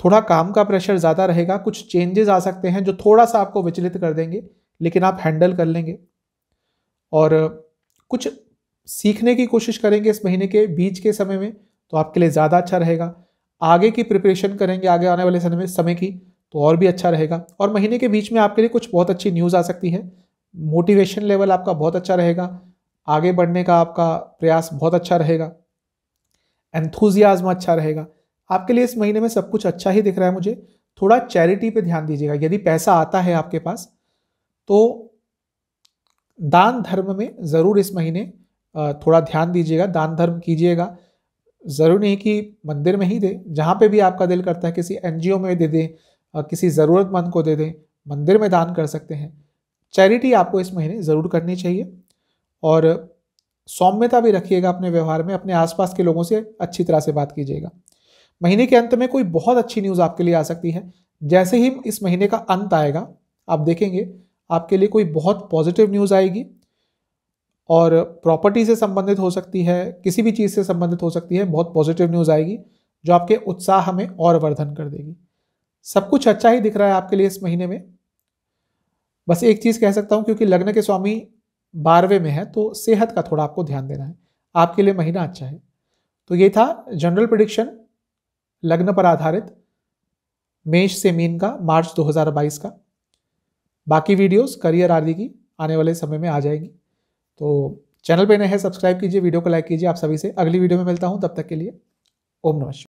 थोड़ा काम का प्रेशर ज्यादा रहेगा, कुछ चेंजेस आ सकते हैं जो थोड़ा सा आपको विचलित कर देंगे, लेकिन आप हैंडल कर लेंगे। और कुछ सीखने की कोशिश करेंगे इस महीने के बीच के समय में, तो आपके लिए ज़्यादा अच्छा रहेगा। आगे की प्रिपरेशन करेंगे, आगे आने वाले समय की, तो और भी अच्छा रहेगा। और महीने के बीच में आपके लिए कुछ बहुत अच्छी न्यूज़ आ सकती है। मोटिवेशन लेवल आपका बहुत अच्छा रहेगा, आगे बढ़ने का आपका प्रयास बहुत अच्छा रहेगा, एंथुजियाज्म अच्छा रहेगा। आपके लिए इस महीने में सब कुछ अच्छा ही दिख रहा है मुझे। थोड़ा चैरिटी पे ध्यान दीजिएगा। यदि पैसा आता है आपके पास, तो दान धर्म में ज़रूर इस महीने थोड़ा ध्यान दीजिएगा, दान धर्म कीजिएगा। ज़रूरी नहीं कि मंदिर में ही दे, जहाँ पे भी आपका दिल करता है किसी एनजीओ में दे दें, किसी ज़रूरतमंद को दे दें, मंदिर में दान कर सकते हैं। चैरिटी आपको इस महीने ज़रूर करनी चाहिए। और सौम्यता भी रखिएगा अपने व्यवहार में, अपने आसपास के लोगों से अच्छी तरह से बात कीजिएगा। महीने के अंत में कोई बहुत अच्छी न्यूज़ आपके लिए आ सकती है। जैसे ही इस महीने का अंत आएगा, आप देखेंगे आपके लिए कोई बहुत पॉजिटिव न्यूज़ आएगी। और प्रॉपर्टी से संबंधित हो सकती है, किसी भी चीज़ से संबंधित हो सकती है, बहुत पॉजिटिव न्यूज़ आएगी जो आपके उत्साह में और वर्धन कर देगी। सब कुछ अच्छा ही दिख रहा है आपके लिए इस महीने में। बस एक चीज़ कह सकता हूँ, क्योंकि लग्न के स्वामी 12वें में है, तो सेहत का थोड़ा आपको ध्यान देना है। आपके लिए महीना अच्छा है। तो ये था जनरल प्रेडिक्शन लग्न पर आधारित, मेष से मीन का, मार्च 2022 का। बाकी वीडियोस करियर आदि की आने वाले समय में आ जाएगी। तो चैनल पे नए हैं, सब्सक्राइब कीजिए, वीडियो को लाइक कीजिए। आप सभी से अगली वीडियो में मिलता हूं, तब तक के लिए ओम नमः शिवाय।